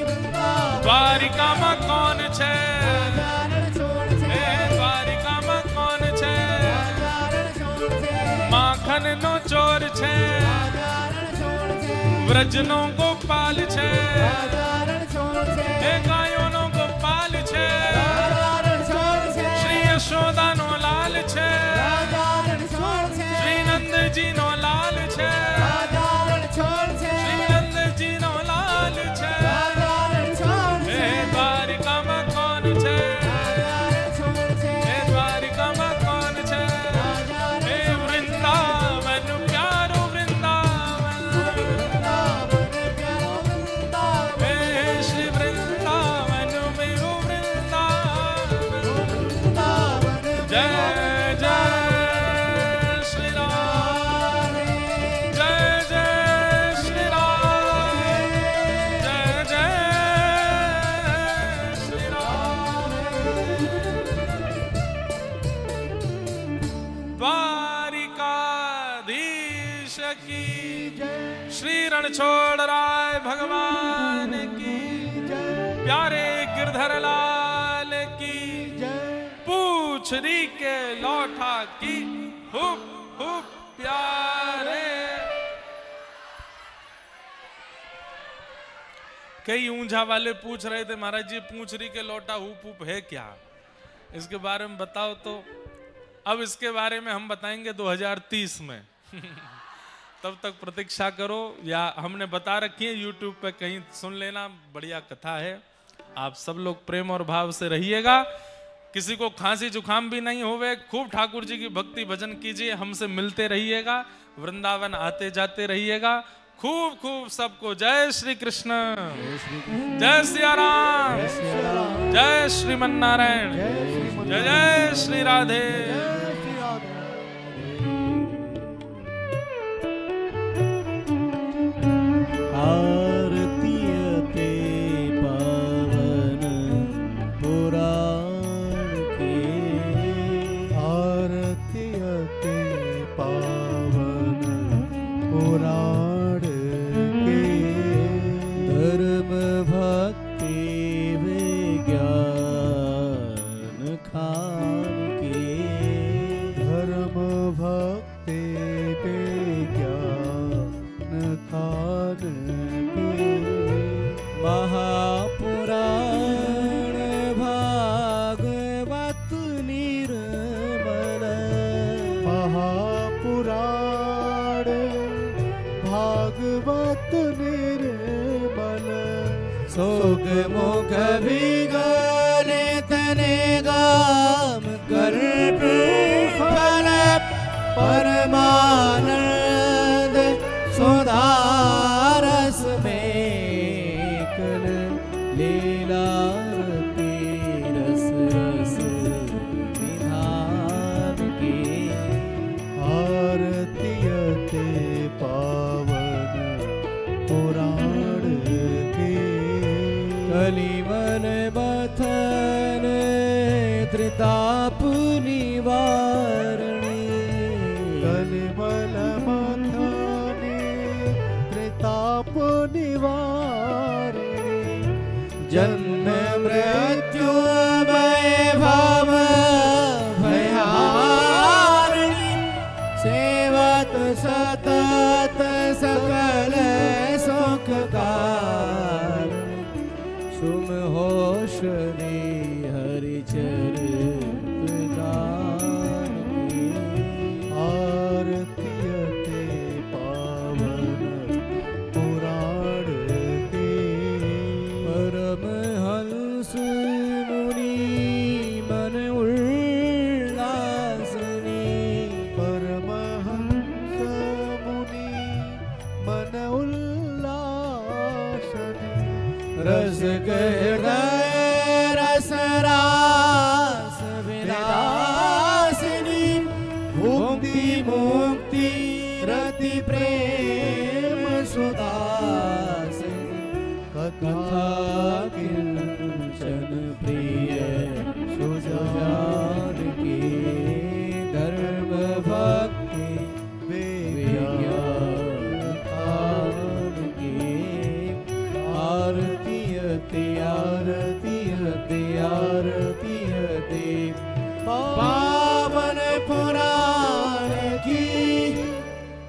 वृंदावन द्वारिका में कौन छे, राजारण छोड़ छे, हे द्वारिका में कौन छे, राजारण छोड़ छे, माखन नो चोर छे, राजारण छोड़ छे, व्रजनो गोपाल छे, राजारण छोड़ छे, हे गायो नो गोपाल छे, राजारण छोड़ छे, श्री यशोदा नो लाल छे, राजारण छोड़ छे, श्री नंद जी नो लाल छे, राजारण छोड़ छे, श्री नंद जी नो लाल छे। राजारण छोड़ हे छे, द्वारिका में कौन छे, राजारण छोड़ छे, हे द्वारिका में कौन छे, राजारण हे वृंदावन प्यारो वृंदावन, वृंदावन प्यारो वृंदावन, हे श्री वृंदावन मेरो वृंदावन। वृंदावन जय जय श्री राम, जय जय श्री राम, जय जय श्री राम। द्वारिकाधीश की श्री रणछोड़ राय भगवान की, प्यारे गिरधर लाल की, पूछरी के लौठा की, हुप हुप प्यारे। कई ऊंझा वाले पूछ रहे थे महाराज जी पूछरी के लौटा हुप हुप है क्या, इसके बारे में बताओ तो। अब इसके बारे में हम बताएंगे 2030 में तब तक प्रतीक्षा करो, या हमने बता रखी है YouTube पे कहीं सुन लेना, बढ़िया कथा है। आप सब लोग प्रेम और भाव से रहिएगा, किसी को खांसी जुकाम भी नहीं होवे, खूब ठाकुर जी की भक्ति भजन कीजिए, हमसे मिलते रहिएगा, वृंदावन आते जाते रहिएगा, खूब खूब सबको जय श्री कृष्ण, जय सिया राम, जय श्रीमन नारायण, जय जय श्री राधे। आरती ते पावन पुराण के, आरती ते पावन पुराण के, धर्म भक्ति विज्ञान खान के, धर्म भक्ति विज्ञान खान के, महापुराण भागवत निर्मल, महापुराण भागवत निर्मल, सोग मुख विगने तने गाम कर फल परमानंद सुधारस में कल लीला रस रस विधान के, आरती ते पावन पुराण के, कलिमल मथन त्रिताप निवारणी, कलिमल मथन त्रिताप निवारणी, जन्म मृत्यु भव भयारिणी, सेवत सतत सकल सुखकार, सुम होशनी हरिचरित गान की, आरती ते पावन पुराण के, परमहंस मुनि मन उल्लासनी, परमहंस मुनि मन उल्लासनी, रस गहरा